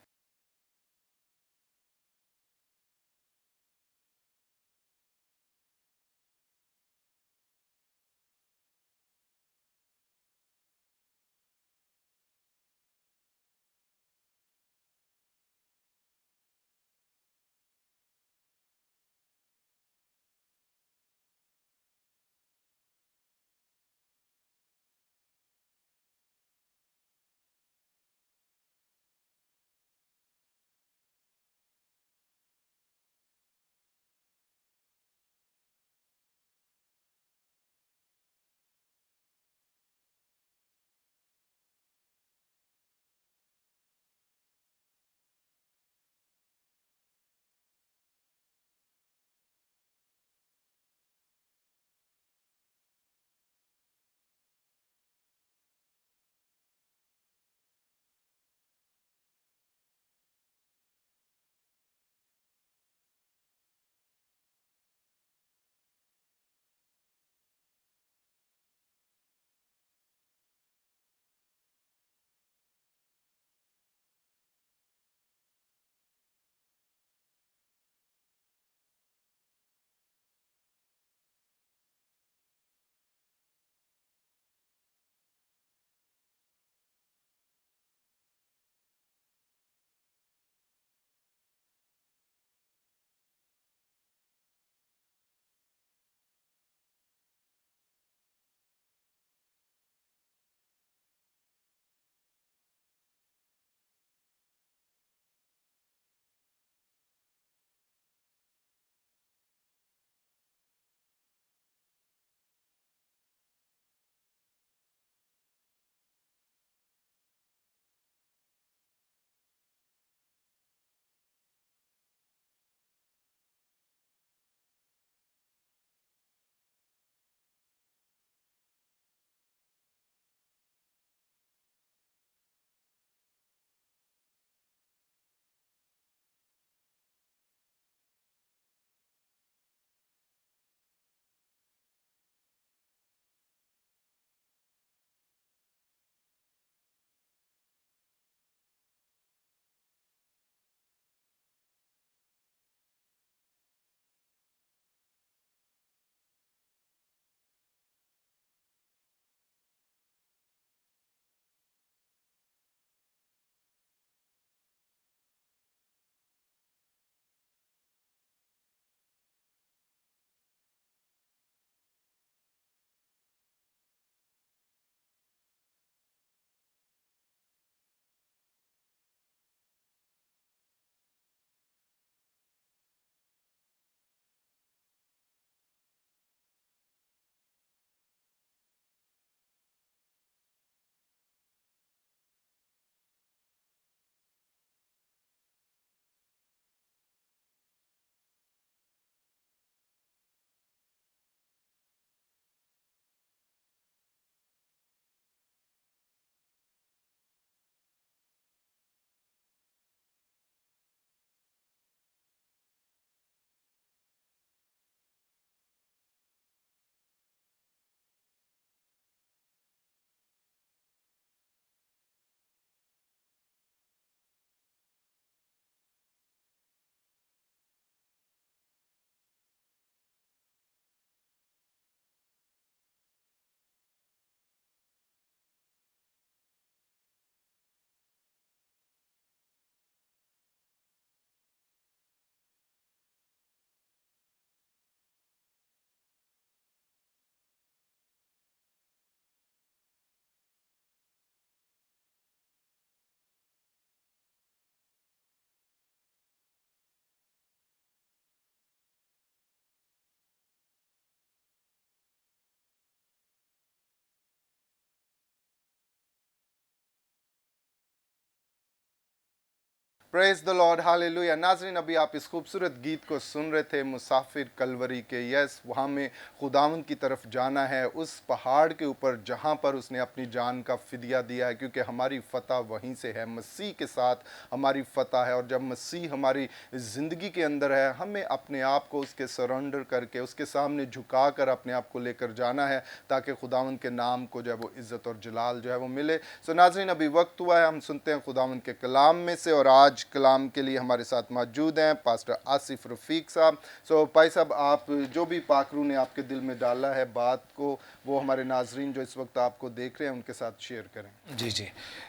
Praise the lord, hallelujah. नाज़रीन, अभी आप इस खूबसूरत गीत को सुन रहे थे, मुसाफिर कलवरी के। यस, वहाँ में खुदावंद की तरफ जाना है, उस पहाड़ के ऊपर जहाँ पर उसने अपनी जान का फिदिया दिया है, क्योंकि हमारी फ़तह वहीं से है। मसीह के साथ हमारी फ़तह है, और जब मसीह हमारी ज़िंदगी के अंदर है, हमें अपने आप को उसके सरेंडर करके, उसके सामने झुका कर अपने आप को लेकर जाना है, ताकि खुदावंद के नाम को जो है वो इज़्ज़त और जलाल जो है वो मिले। सो नाज़रीन, अभी वक्त हुआ है, हम सुनते हैं खुदावंद के कलाम में से, और आज कलाम के लिए हमारे साथ मौजूद हैं पास्टर आसिफ रफ़ीक साहब। सो भाई साहब, आप जो भी पाकरू ने आपके दिल में डाला है बात को, वो हमारे नाजरीन जो इस वक्त आपको देख रहे हैं उनके साथ शेयर करें। जी जी।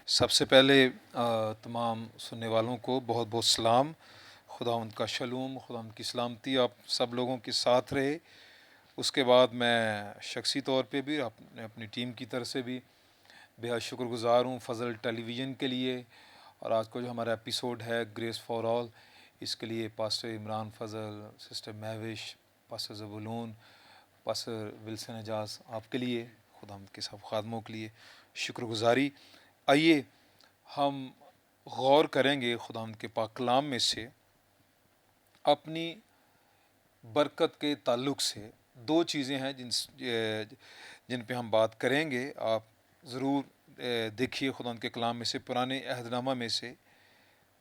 सबसे पहले तमाम सुनने वालों को बहुत बहुत सलाम। खुदावंद का शलूम, खुदावंद की सलामती आप सब लोगों के साथ रहे। उसके बाद मैं शख्सी तौर पे भी अपनी टीम की तरफ से भी बेहद शुक्रगुज़ार हूँ फ़ज़ल टेलीविज़न के लिए, और आज का जो हमारा एपिसोड है ग्रेस फॉर ऑल, इसके लिए pastor Imran Fazal, sister Mahvish, pastor Zebulun, pastor Wilson Ejaz, आपके लिए, खुदावंद के सब खादमों के लिए शुक्रगुज़ारी। आइए हम गौर करेंगे खुदावंद के पाक कलाम में से अपनी बरकत के ताल्लुक़ से। दो चीज़ें हैं जिन पे हम बात करेंगे। आप ज़रूर देखिए खुदावंद के कलाम में से, पुराने अहदनामा में से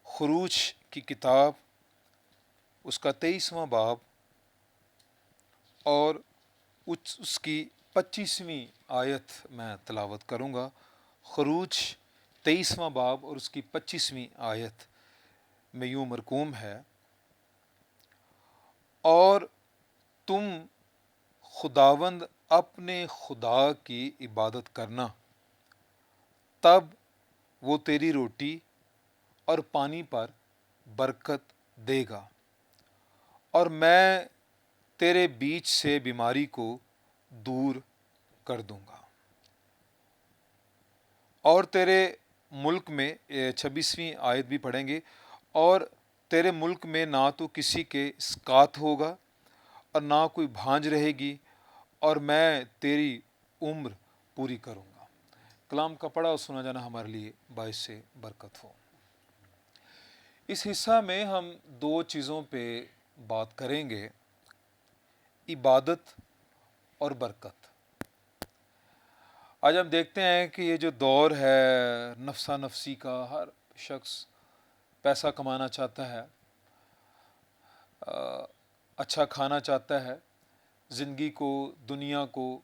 खुरूज की किताब, उसका 23वां बाब और उसकी 25वीं आयत मैं तलावत करूँगा। खुरूज 23वां बाब और उसकी 25वीं आयत में यूँ मरकूम है, और तुम खुदावंद अपने खुदा की इबादत करना, तब वो तेरी रोटी और पानी पर बरकत देगा, और मैं तेरे बीच से बीमारी को दूर कर दूंगा, और तेरे मुल्क में 26वीं आयत भी पढ़ेंगे, और तेरे मुल्क में ना तो किसी के स्कात होगा और ना कोई भांज रहेगी, और मैं तेरी उम्र पूरी करूँगा। कलाम का पढ़ा और सुना जाना हमारे लिए बाइस से बरकत हो। इस हिस्सा में हम दो चीज़ों पे बात करेंगे, इबादत और बरकत। आज हम देखते हैं कि ये जो दौर है नफसा नफसी का, हर शख्स पैसा कमाना चाहता है, अच्छा खाना चाहता है, ज़िंदगी को, दुनिया को,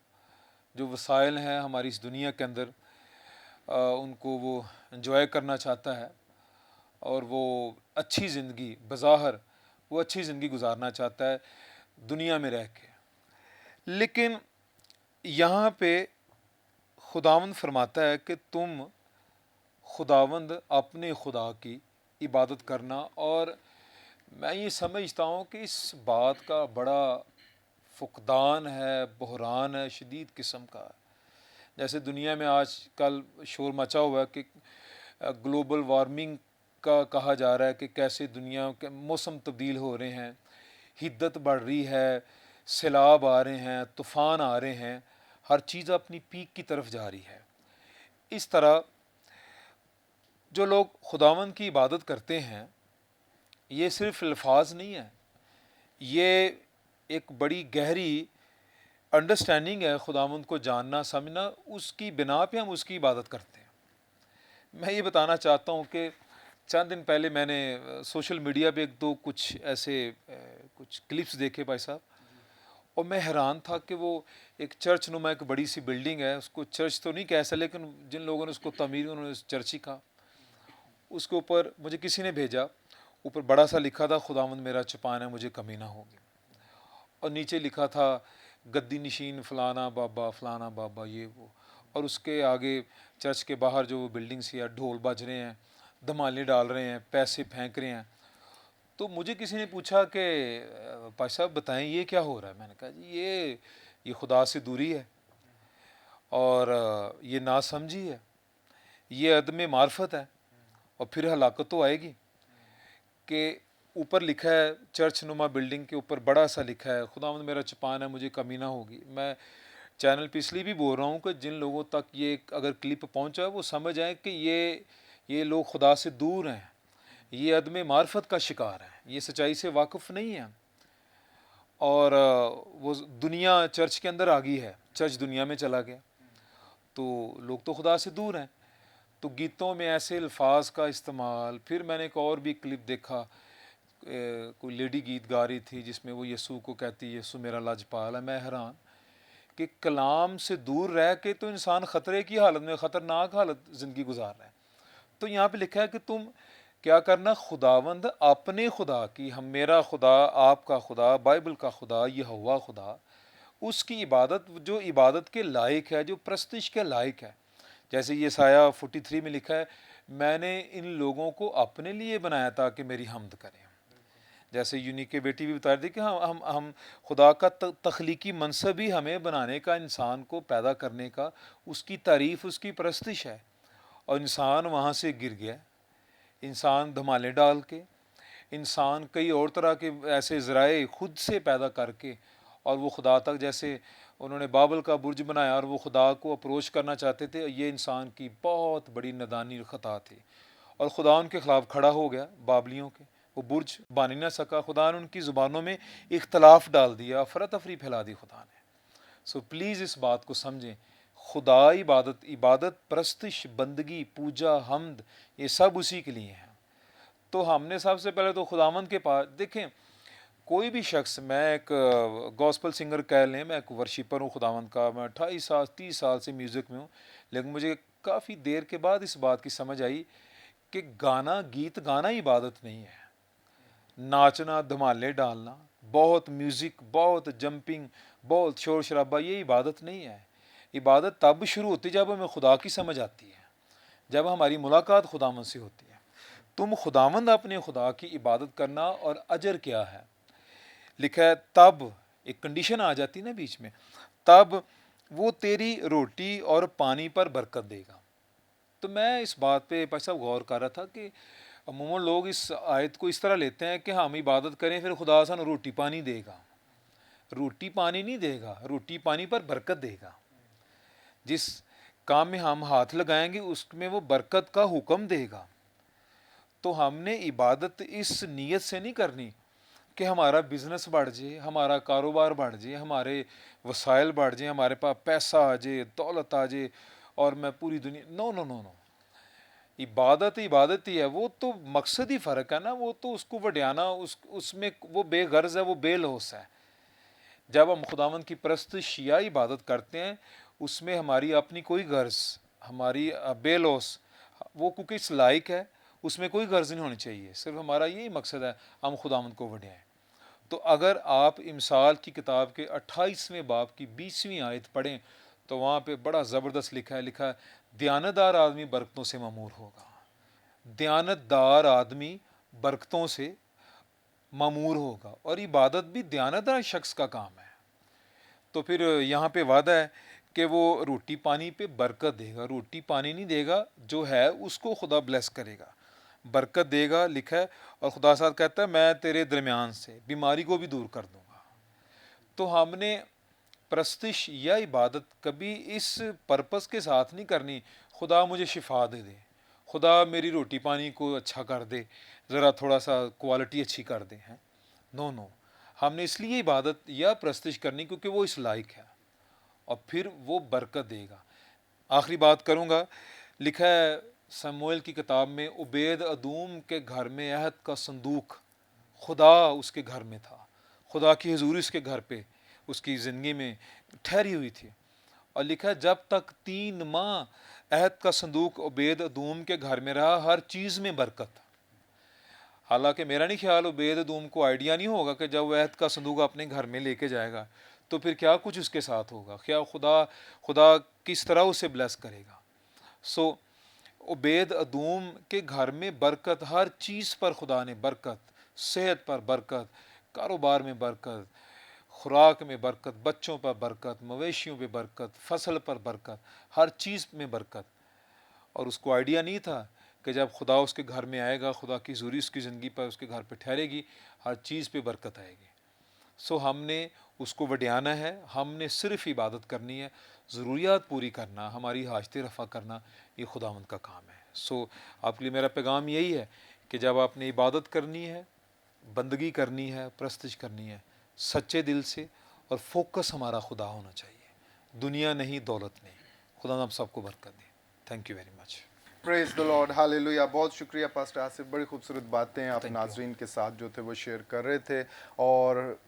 जो वसाइल हैं हमारी इस दुनिया के अंदर, उनको वो एंजॉय करना चाहता है, और वो अच्छी ज़िंदगी, बज़ाहिर वो अच्छी ज़िंदगी गुजारना चाहता है दुनिया में रह के। लेकिन यहाँ पे खुदावंद फरमाता है कि तुम खुदावंद अपने खुदा की इबादत करना, और मैं ये समझता हूँ कि इस बात का बड़ा फुकदान है, बहरान है, शदीद किस्म का। जैसे दुनिया में आजकल शोर मचा हुआ है कि ग्लोबल वार्मिंग का कहा जा रहा है कि कैसे दुनिया के मौसम तब्दील हो रहे हैं, हिद्दत बढ़ रही है, सैलाब आ रहे हैं, तूफ़ान आ रहे हैं, हर चीज़ अपनी पीक की तरफ जा रही है। इस तरह जो लोग खुदावंद की इबादत करते हैं, ये सिर्फ अल्फाज नहीं है, ये एक बड़ी गहरी अंडरस्टैंडिंग है। खुदावंद को जानना, समझना, उसकी बिना पे हम उसकी इबादत करते हैं। मैं ये बताना चाहता हूँ कि चंद दिन पहले मैंने सोशल मीडिया पे एक दो कुछ ऐसे कुछ क्लिप्स देखे भाई साहब, और मैं हैरान था कि वो एक चर्च नुमा एक बड़ी सी बिल्डिंग है, उसको चर्च तो नहीं कह सकते, लेकिन जिन लोगों ने उसको तमीर, उन्होंने चर्च ही कहा। उसके ऊपर मुझे किसी ने भेजा, ऊपर बड़ा सा लिखा था, खुदावंद मेरा चपान है, मुझे कमी ना होगी, और नीचे लिखा था गद्दी नशीन फलाना बाबा ये वो, और उसके आगे चर्च के बाहर जो बिल्डिंग सी है, ढोल बज रहे हैं, धमाले डाल रहे हैं, पैसे फेंक रहे हैं। तो मुझे किसी ने पूछा कि भाई साहब बताएं ये क्या हो रहा है। मैंने कहा जी ये खुदा से दूरी है, और ये नासमझी है, ये अदम मार्फत है, और फिर हलाकत तो आएगी। कि ऊपर लिखा है, चर्च नुमा बिल्डिंग के ऊपर बड़ा सा लिखा है, खुदावंद मेरा चपान है, मुझे कमी ना होगी। मैं चैनल पे इसलिए भी बोल रहा हूँ कि जिन लोगों तक ये अगर क्लिप पहुँचा है वो समझ आए कि ये लोग खुदा से दूर हैं, ये अदम मार्फत का शिकार हैं, ये सच्चाई से वाकिफ़ नहीं है। और वो दुनिया चर्च के अंदर आ गई है, चर्च दुनिया में चला गया, तो लोग तो खुदा से दूर हैं। तो गीतों में ऐसे अल्फाज का इस्तेमाल, फिर मैंने एक और भी क्लिप देखा, कोई लेडी गीत गा रही थी जिसमें वो यीशु को कहती यीशु मेरा लाजपाल है। मैं हैरान कि कलाम से दूर रह के तो इंसान ख़तरे की हालत में, ख़तरनाक हालत ज़िंदगी गुजार रहा है। तो यहाँ पे लिखा है कि तुम क्या करना, खुदावंद अपने खुदा की, हम मेरा खुदा, आपका खुदा, बाइबल का खुदा, यहोवा खुदा, उसकी इबादत, जो इबादत के लायक है, जो प्रस्तिश के लायक है। जैसे यसाया 43 में लिखा है, मैंने इन लोगों को अपने लिए बनाया ताकि मेरी हमद करें। जैसे यूनिक के बेटी भी बता रही थी कि हम खुदा का तख्लीकी मनसब ही हमें बनाने का, इंसान को पैदा करने का, उसकी तारीफ़, उसकी प्रस्तिश है। और इंसान वहाँ से गिर गया, इंसान धमाले डाल के, इंसान कई और तरह के ऐसे ज़राए खुद से पैदा करके, और वो खुदा तक, जैसे उन्होंने बाबल का बुर्ज बनाया और वो खुदा को अप्रोच करना चाहते थे, ये इंसान की बहुत बड़ी नादानी और ख़ता थी। और खुदा उनके ख़िलाफ़ खड़ा हो गया, बाबलियों के, वो बुर्ज बन ही ना सका। खुदा ने उनकी ज़ुबानों में इख्तलाफ डाल दिया, अफरा तफरी फैला दी खुदा ने। सो प्लीज़ इस बात को समझें, खुदा इबादत, इबादत, प्रस्तिश, बंदगी, पूजा, हमद, ये सब उसी के लिए हैं। तो हमने सबसे पहले तो खुदावंद के पास, देखें कोई भी शख्स, मैं एक गॉस्पल सिंगर कह लें, मैं एक वर्शिपर हूँ खुदावंद का, मैं 28 साल 30 साल से म्यूज़िक में हूँ, लेकिन मुझे काफ़ी देर के बाद इस बात की समझ आई कि गाना, गीत गाना इबादत नहीं है। नाचना, धमाले डालना, बहुत म्यूज़िक, बहुत जंपिंग, बहुत शोर शराबा, ये इबादत नहीं है। इबादत तब शुरू होती है जब हमें खुदा की समझ आती है, जब हमारी मुलाकात खुदावंद से होती है। तुम खुदावंद अपने खुदा की इबादत करना, और अजर क्या है लिखा है, तब एक कंडीशन आ जाती है ना बीच में, तब वो तेरी रोटी और पानी पर बरकत देगा। तो मैं इस बात पे भाई साहब गौर कर रहा था कि अमूमन लोग इस आयत को इस तरह लेते हैं कि हम इबादत करें फिर खुदा सानू रोटी पानी देगा। रोटी पानी नहीं देगा, रोटी पानी पर बरकत देगा। जिस काम में हम हाथ लगाएंगे उसमें वो बरकत का हुक्म देगा। तो हमने इबादत इस नीयत से नहीं करनी कि हमारा बिजनेस बढ़ जाए, हमारा कारोबार बढ़ जाए, हमारे वसाइल बढ़ जाए, हमारे पास पैसा आ जाए, दौलत आ जाए और मैं पूरी दुनिया, नो नो नो नो। इबादत इबादत ही है, वो तो मकसद ही फ़र्क है ना, वो तो उसको वड्याना, उसमें वो बेगर्ज है, वो बेलौस है। जब हम खुदावंद की परस्तिश या इबादत करते हैं, उसमें हमारी अपनी कोई गर्ज, हमारी बेलौस, वो क्योंकि इस लायक है, उसमें कोई गर्ज नहीं होनी चाहिए। सिर्फ हमारा यही मकसद है, हम खुदावंद को वड्याएं। तो अगर आप इमसाल की किताब के 28वें बाब की 20वीं आयत पढ़ें तो वहाँ पे बड़ा ज़बरदस्त लिखा है, दयानतदार आदमी बरकतों से मामूर होगा। दयानतदार आदमी बरकतों से मामूर होगा, और इबादत भी दयानतदार शख्स का काम है। तो फिर यहाँ पे वादा है कि वो रोटी पानी पे बरकत देगा। रोटी पानी नहीं देगा, जो है उसको खुदा ब्लेस करेगा, बरकत देगा लिखा है। और खुदा साहब कहता है मैं तेरे दरमियान से बीमारी को भी दूर कर दूंगा। तो हमने प्रस्तिश या इबादत कभी इस पर्पस के साथ नहीं करनी, खुदा मुझे शिफा दे दे, खुदा मेरी रोटी पानी को अच्छा कर दे, ज़रा थोड़ा सा क्वालिटी अच्छी कर दे, हैं। नो नो, हमने इसलिए इबादत या प्रस्तिश करनी क्योंकि वो इस लायक है, और फिर वो बरकत देगा। आखिरी बात करूँगा, लिखा है शमूएल की किताब में, उबैद अदूम के घर में अहद का संदूक, खुदा उसके घर में था, खुदा की हजूरी उसके घर पे, उसकी ज़िंदगी में ठहरी हुई थी। और लिखा है जब तक 3 माह अहद का संदूक उबैद अदूम के घर में रहा, हर चीज़ में बरकत। हालांकि मेरा नहीं ख्याल उबैद अदूम को आइडिया नहीं होगा कि जब वह अहद का संदूक अपने घर में लेके जाएगा तो फिर क्या कुछ उसके साथ होगा, क्या खुदा किस तरह उसे ब्लेस करेगा। सो उबैद अदूम के घर में बरकत, हर चीज़ पर खुदा ने बरकत, सेहत पर बरकत, कारोबार में बरकत, खुराक में बरकत, बच्चों पर बरकत, मवेशियों पे बरकत, फसल पर बरकत, हर चीज़ में बरकत। और उसको आइडिया नहीं था कि जब खुदा उसके घर में आएगा, खुदा की ज़रूरी उसकी ज़िंदगी पर उसके घर पे ठहरेगी, हर चीज़ पे बरकत आएगी। सो हमने उसको वड्याना है, हमने सिर्फ इबादत करनी है, ज़रूरियात पूरी करना, हमारी हाजतें रफ़ा करना, ये खुदावंद का काम है। सो आपके लिए मेरा पैगाम यही है कि जब आपने इबादत करनी है, बंदगी करनी है, प्रस्तिश करनी है, सच्चे दिल से, और फोकस हमारा खुदा होना चाहिए, दुनिया नहीं, दौलत नहीं। खुदा हम सबको बरकत दे। Thank you very much. Praise the lord, hallelujah. बहुत शुक्रिया पास्टर आसिफ, बड़ी खूबसूरत बातें आप Thank you. नाजरीन के साथ जो थे वो शेयर कर रहे थे, और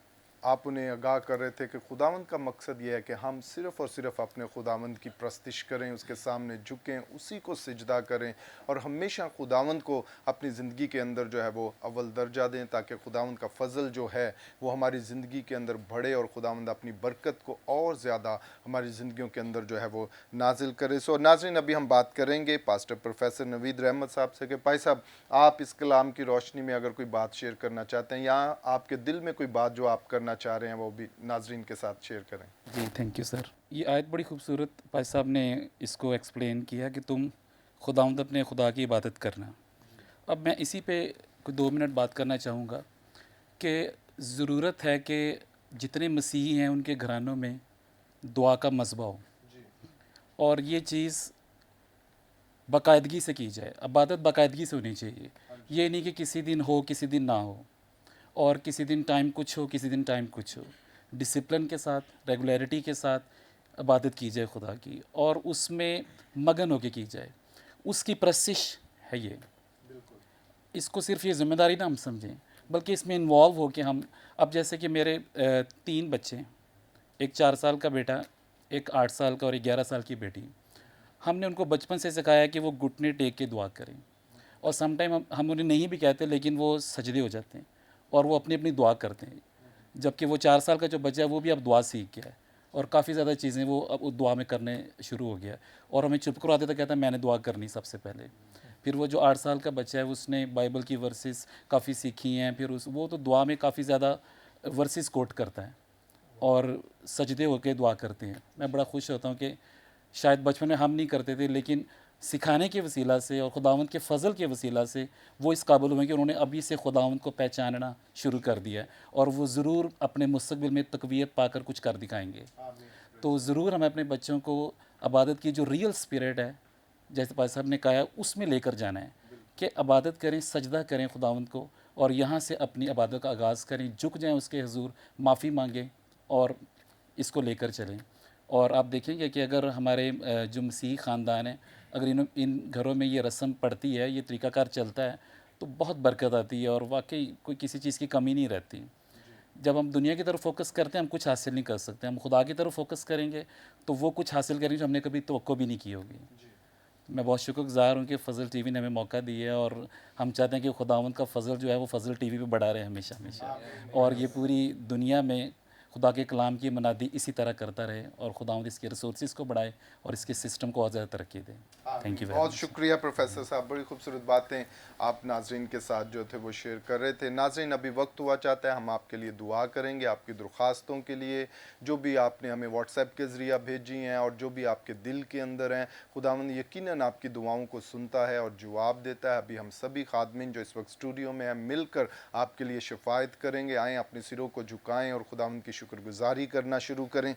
आप उन्हें आगाह कर रहे थे कि खुदावंद का मकसद ये है कि हम सिर्फ़ और सिर्फ अपने खुदावंद की प्रस्तिश करें, उसके सामने झुकें, उसी को सिजदा करें, और हमेशा खुदावंद को अपनी ज़िंदगी के अंदर जो है वो अव्वल दर्जा दें, ताकि खुदावंद का फ़ज़ल जो है वो हमारी ज़िंदगी के अंदर बढ़े और खुदावंद अपनी बरकत को और ज़्यादा हमारी ज़िंदगियों के अंदर जो है वो नाजिल करे। सो नाज़रीन, अभी हम बात करेंगे पास्टर प्रोफेसर नवीद रहमत साहब से कि भाई साहब, आप इस कलाम की रोशनी में अगर कोई बात शेयर करना चाहते हैं, या आपके दिल में कोई बात जो आप करना चाह रहे हैं, वो भी नाजरीन के साथ शेयर करें। जी थैंक यू सर। ये आयत बड़ी खूबसूरत भाई साहब ने इसको एक्सप्लेन किया कि तुम खुदावंद अपने खुदा की इबादत करना। अब मैं इसी पे कोई 2 मिनट बात करना चाहूँगा कि ज़रूरत है कि जितने मसीही हैं उनके घरानों में दुआ का मज़बा हो, और ये चीज़ बाकायदगी से की जाए। इबादत बाकायदगी से होनी चाहिए, ये नहीं कि किसी दिन हो किसी दिन ना हो, और किसी दिन टाइम कुछ हो किसी दिन टाइम कुछ हो। डिसिप्लिन के साथ, रेगुलरिटी के साथ इबादत की जाए खुदा की, और उसमें मगन होके की जाए। उसकी प्रशिश है ये। इसको सिर्फ ये ज़िम्मेदारी ना हम समझें, बल्कि इसमें इन्वॉल्व हो के हम, अब जैसे कि मेरे 3 बच्चे हैं, एक 4 साल का बेटा, एक 8 साल का और एक 11 साल की बेटी। हमने उनको बचपन से सिखाया कि वो घुटने टेक के दुआ करें, और सम टाइम हम उन्हें नहीं भी कहते, लेकिन वो सजदे हो जाते हैं और वो अपनी अपनी दुआ करते हैं। जबकि वो 4 साल का जो बच्चा है वो भी अब दुआ सीख गया है, और काफ़ी ज़्यादा चीज़ें वो अब उस दुआ में करने शुरू हो गया है, और हमें चुप करवा देता, कहता है मैंने दुआ करनी सबसे पहले। फिर वो जो 8 साल का बच्चा है उसने बाइबल की वर्सेस काफ़ी सीखी हैं, फिर वो तो दुआ में काफ़ी ज़्यादा वर्सेस कोट करता है और सजदे होकर दुआ करते हैं। मैं बड़ा खुश होता हूँ कि शायद बचपन में हम नहीं करते थे, लेकिन सिखाने के वसीला से और खुदावंद के फ़ज़ल के वसीला से वो इस काबिल हुए कि उन्होंने अभी से खुदावंद को पहचानना शुरू कर दिया है, और वो ज़रूर अपने मुस्तक़बिल में तक़वियत पाकर कुछ कर दिखाएंगे। तो ज़रूर हमें अपने बच्चों को इबादत की जो रियल स्पिरिट है, जैसे भाई साहब ने कहा है, उसमें लेकर जाना है कि इबादत करें, सजदा करें खुदावंद को, और यहाँ से अपनी इबादत का आगाज़ करें, झुक जाएँ उसके हुज़ूर, माफ़ी मांगें और इसको लेकर चलें। और आप देखेंगे कि अगर हमारे जो मसीही ख़ानदान है, अगर इन घरों में ये रस्म पड़ती है, ये तरीक़ाकार चलता है, तो बहुत बरकत आती है और वाकई कोई किसी चीज़ की कमी नहीं रहती। जब हम दुनिया की तरफ फोकस करते हैं, हम कुछ हासिल नहीं कर सकते। हम खुदा की तरफ फोकस करेंगे तो वो कुछ हासिल करेंगे जो हमने कभी तवक्को भी नहीं की होगी। मैं बहुत शुक्रगुज़ार हूँ कि फ़ज़ल टीवी ने हमें मौका दिया है, और हम चाहते हैं कि खुदावंद का फ़ज़ल जो है वो फ़ज़ल टीवी पे बढ़ा रहे हमेशा हमेशा, और ये पूरी दुनिया में खुदा के कलाम की मनादी इसी तरह करता रहे, और खुदावंद इसके रिसोर्सेज को बढ़ाए और इसके सिस्टम को और ज़्यादा तरक्की दे। थैंक यू वेरी बहुत मच। शुक्रिया प्रोफेसर साहब, बड़ी खूबसूरत बातें आप नाजरीन के साथ जो थे वो शेयर कर रहे थे। नाजरीन, अभी वक्त हुआ चाहता है हम आपके लिए दुआ करेंगे, आपकी दरख्वास्तों के लिए, जो भी आपने हमें व्हाट्सएप के ज़रिए भेजी हैं और जो भी आपके दिल के अंदर हैं, खुदावंद यकीनन आपकी दुआओं को सुनता है और जवाब देता है। अभी हम सभी खादमीन जो इस वक्त स्टूडियो में हैं मिलकर आपके लिए शफायत करेंगे। आएँ, अपने सिरों को झुकाएँ और खुदावंद की शुक्रगुजारी करना शुरू करें।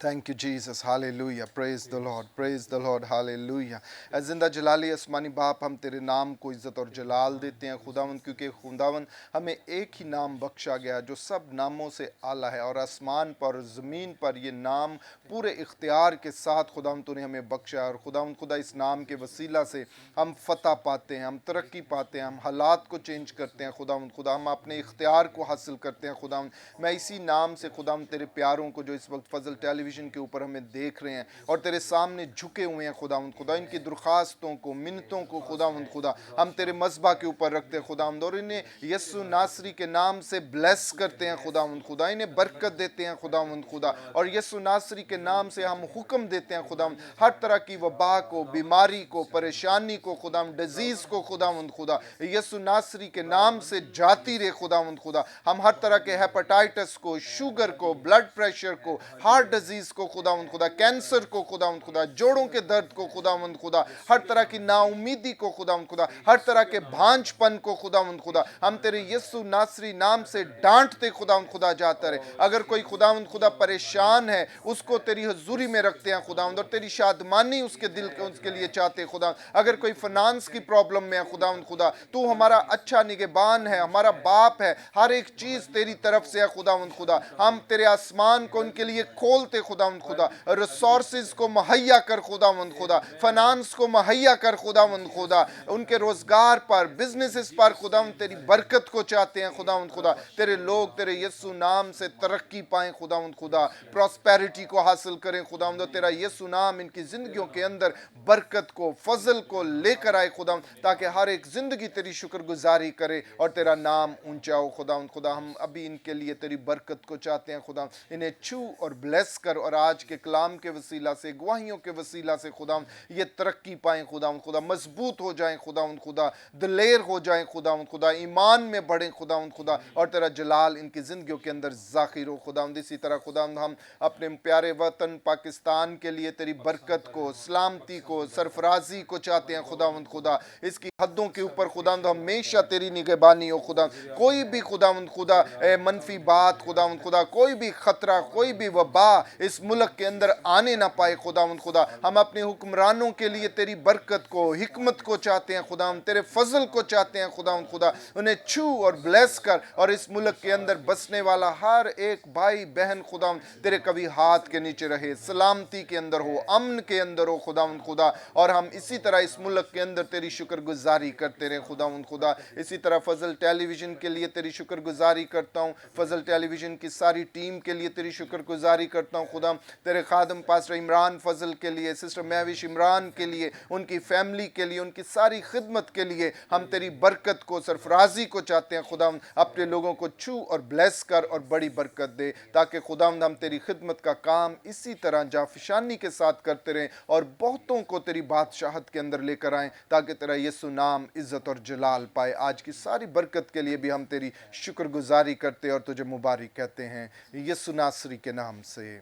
Thank you, Jesus. Hallelujah. Praise the Lord. Praise the Lord. Hallelujah. ऐ ज़िंदा जलाली आसमानी बाप, हम तेरे नाम को इज़्ज़त और जलाल देते हैं खुदावंद, क्योंकि खुदावंद हमें एक ही नाम बख्शा गया है जो सब नामों से आला है, और आसमान पर और ज़मीन पर ये नाम पूरे इख्तियार के साथ खुदावंद तूने हमें बख्शा है। और खुदावंद खुदा, इस नाम के वसीला से हम फ़तह पाते हैं, हम तरक्की पाते हैं, हम हालात को चेंज करते हैं खुदावंद खुदा, हम अपने इख्तियार को हासिल करते हैं खुदावंद। मैं इसी नाम से खुदावंद तेरे प्यारों को जो इस वक्त फ़ज़ल टेलीविज़न के ऊपर हमें देख रहे हैं और तेरे सामने झुके हुए हैं खुदावंद खुदा, इनकी दरख्वास्तों को, मिन्नतों को खुदावंद खुदा हम तेरे मज़बा के ऊपर रखते हैं खुदावंद, और इन्हें यस्सु नासरी के नाम से ब्लेस करते हैं खुदावंद खुदा, इन्हें बरकत देते हैं खुदावंद खुदा, और यस्सु नासरी के नाम से हम हुक्म देते हैं खुदावंद, हर तरह की वबा को, बीमारी को, परेशानी को खुदावंद, डिजीज़ को खुदावंद खुदा यस्सु नासरी के नाम से जाती रहे खुदावंद खुदा। हम हर तरह के हेपेटाइटिस को, शुगर को, ब्लड प्रेशर को, हार्ट डिजीज डायबिटीज़ को खुदावंद खुदा, कैंसर को खुदावंद खुदा, जोड़ों के दर्द को खुदावंद खुदा, हर तरह की नाउमीदी को खुदावंद खुदा, हर तरह के भांजपन को खुदावंद खुदा, हम तेरे यीशु नासरी नाम से डांटते खुदावंद खुदा जाता रहे। अगर कोई खुदावंद खुदा परेशान है, उसको तेरी हजूरी में रखते हैं खुदावंद, और तेरी शादमानी उसके दिल के उसके लिए चाहते हैं खुदावंद। अगर कोई फाइनेंस की प्रॉब्लम में है खुदावंद खुदा, तू हमारा अच्छा निगहबान है, हमारा बाप है, हर एक चीज तेरी तरफ से है खुदावंद खुदा। हम तेरे आसमान को उनके लिए खोलते खुदावंद खुदा, रिसोर्सेज को मुहैया कर खुदावंद खुदा, फाइनेंस को मुहैया कर खुदावंद खुदा, उनके रोजगार पर, बिजनेसेस पर खुदावंद तेरी बरकत को चाहते हैं खुदावंद खुदा। तेरे लोग तेरे यीशु नाम से तरक्की पाएं खुदावंद खुदा, प्रॉस्पेरिटी को हासिल करें खुदावंद। तेरा यीशु नाम इनकी जिंदगियों के अंदर बरकत को, फजल को लेकर आए खुदावंद, ताकि हर एक जिंदगी तेरी शुक्रगुजारी करे और तेरा नाम ऊंचा हो खुदावंद खुदा। हम अभी इनके लिए तेरी बरकत को चाहते हैं खुदा, इन्हें छू और ब्लेस कर, और आज के कलाम के वसीला से, गवाहियों के वसीला से खुदा ये तरक्की पाएं खुदावंद खुदा, मजबूत हो जाएं खुदावंद खुदा, दिलेर हो जाएं खुदावंद खुदा, ईमान में बढ़ें खुदावंद खुदा, और तेरा जलाल इनकी जिंदगियों के अंदर जाहिर हो खुदावंद। इसी तरह खुदावंद हम अपने प्यारे वतन पाकिस्तान के लिए तेरी बरकत को, सलामती को, सरफराजी को चाहते हैं खुदावंद खुदा। इसकी हदों के ऊपर खुदावंद हमेशा तेरी निगहबानी हो खुदा। कोई भी खुदावंद खुदा मनफी बात खुदावंद खुदा, कोई भी खतरा, कोई भी वबा इस मुल्क के अंदर आने ना पाए खुदावंद खुदा। हम अपने हुक्मरानों के लिए तेरी बरकत को, हिकमत को चाहते हैं खुदावंद, तेरे फजल को चाहते हैं खुदावंद खुदा। उन्हें छू और ब्लेस कर, और इस मुल्क के अंदर बसने वाला हर एक भाई बहन खुदावंद तेरे कभी हाथ के नीचे रहे, सलामती के अंदर हो, अमन के अंदर हो खुदावंद खुदा। और हम इसी तरह इस मुल्क के अंदर तेरी शुक्रगुजारी करते रहे खुदावंद खुदा। इसी तरह फजल टेलीविजन के लिए तेरी शुक्रगुजारी करता हूँ, फजल टेलीविजन की सारी टीम के लिए तेरी शुक्रगुजारी करता हूँ खुदा। तेरे खादम पास्टर इमरान फजल के लिए, सिस्टर महविश इमरान के लिए, उनकी फैमिली के लिए, उनकी सारी खिदमत के लिए हम तेरी बरकत को, सरफराजी को चाहते हैं खुदा। अपने लोगों को छू और ब्लेस कर और बड़ी बरकत दे, ताकि खुदा हम तेरी खिदमत का काम इसी तरह जाफिशानी के साथ करते रहें और बहुतों को तेरी बादशाहत के अंदर लेकर आएं, ताकि तेरा यीशु नाम इज्जत और जलाल पाए। आज की सारी बरकत के लिए भी हम तेरी शुक्रगुजारी करते और तुझे मुबारक कहते हैं यीशु नासरी के नाम से,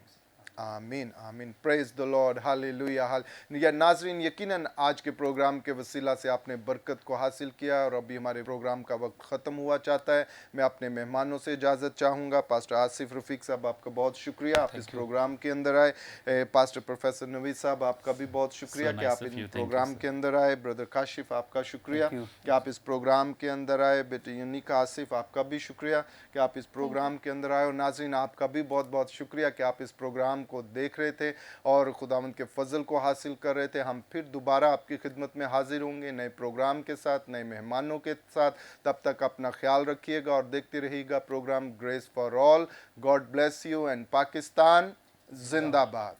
आमीन आमीन। Praise the lord, hallelujah hallelujah. नाजरीन, यकीनन आज के प्रोग्राम के वसीला से आपने बरकत को हासिल किया, और अभी हमारे प्रोग्राम का वक्त ख़त्म हुआ चाहता है। मैं अपने मेहमानों से इजाज़त चाहूँगा। पास्टर आसिफ रफ़ीक साहब, आपका बहुत शुक्रिया, आप इस प्रोग्राम के अंदर आए। पास्टर प्रोफेसर नवीद साहब, आपका भी बहुत शुक्रिया कि आप इन प्रोग्राम के अंदर आए। ब्रदर काशिफ, आपका शुक्रिया कि आप इस प्रोग्राम के अंदर आए। बेटे यूनिका आसिफ, आपका भी शुक्रिया कि आप इस प्रोग्राम के अंदर आए। और नाजरीन, आपका भी बहुत बहुत शुक्रिया कि आप इस प्रोग्राम को देख रहे थे और खुदावंद के फजल को हासिल कर रहे थे। हम फिर दोबारा आपकी खिदमत में हाजिर होंगे नए प्रोग्राम के साथ, नए मेहमानों के साथ। तब तक अपना ख्याल रखिएगा और देखते रहिएगा program grace for all. God bless you and Pakistan जिंदाबाद।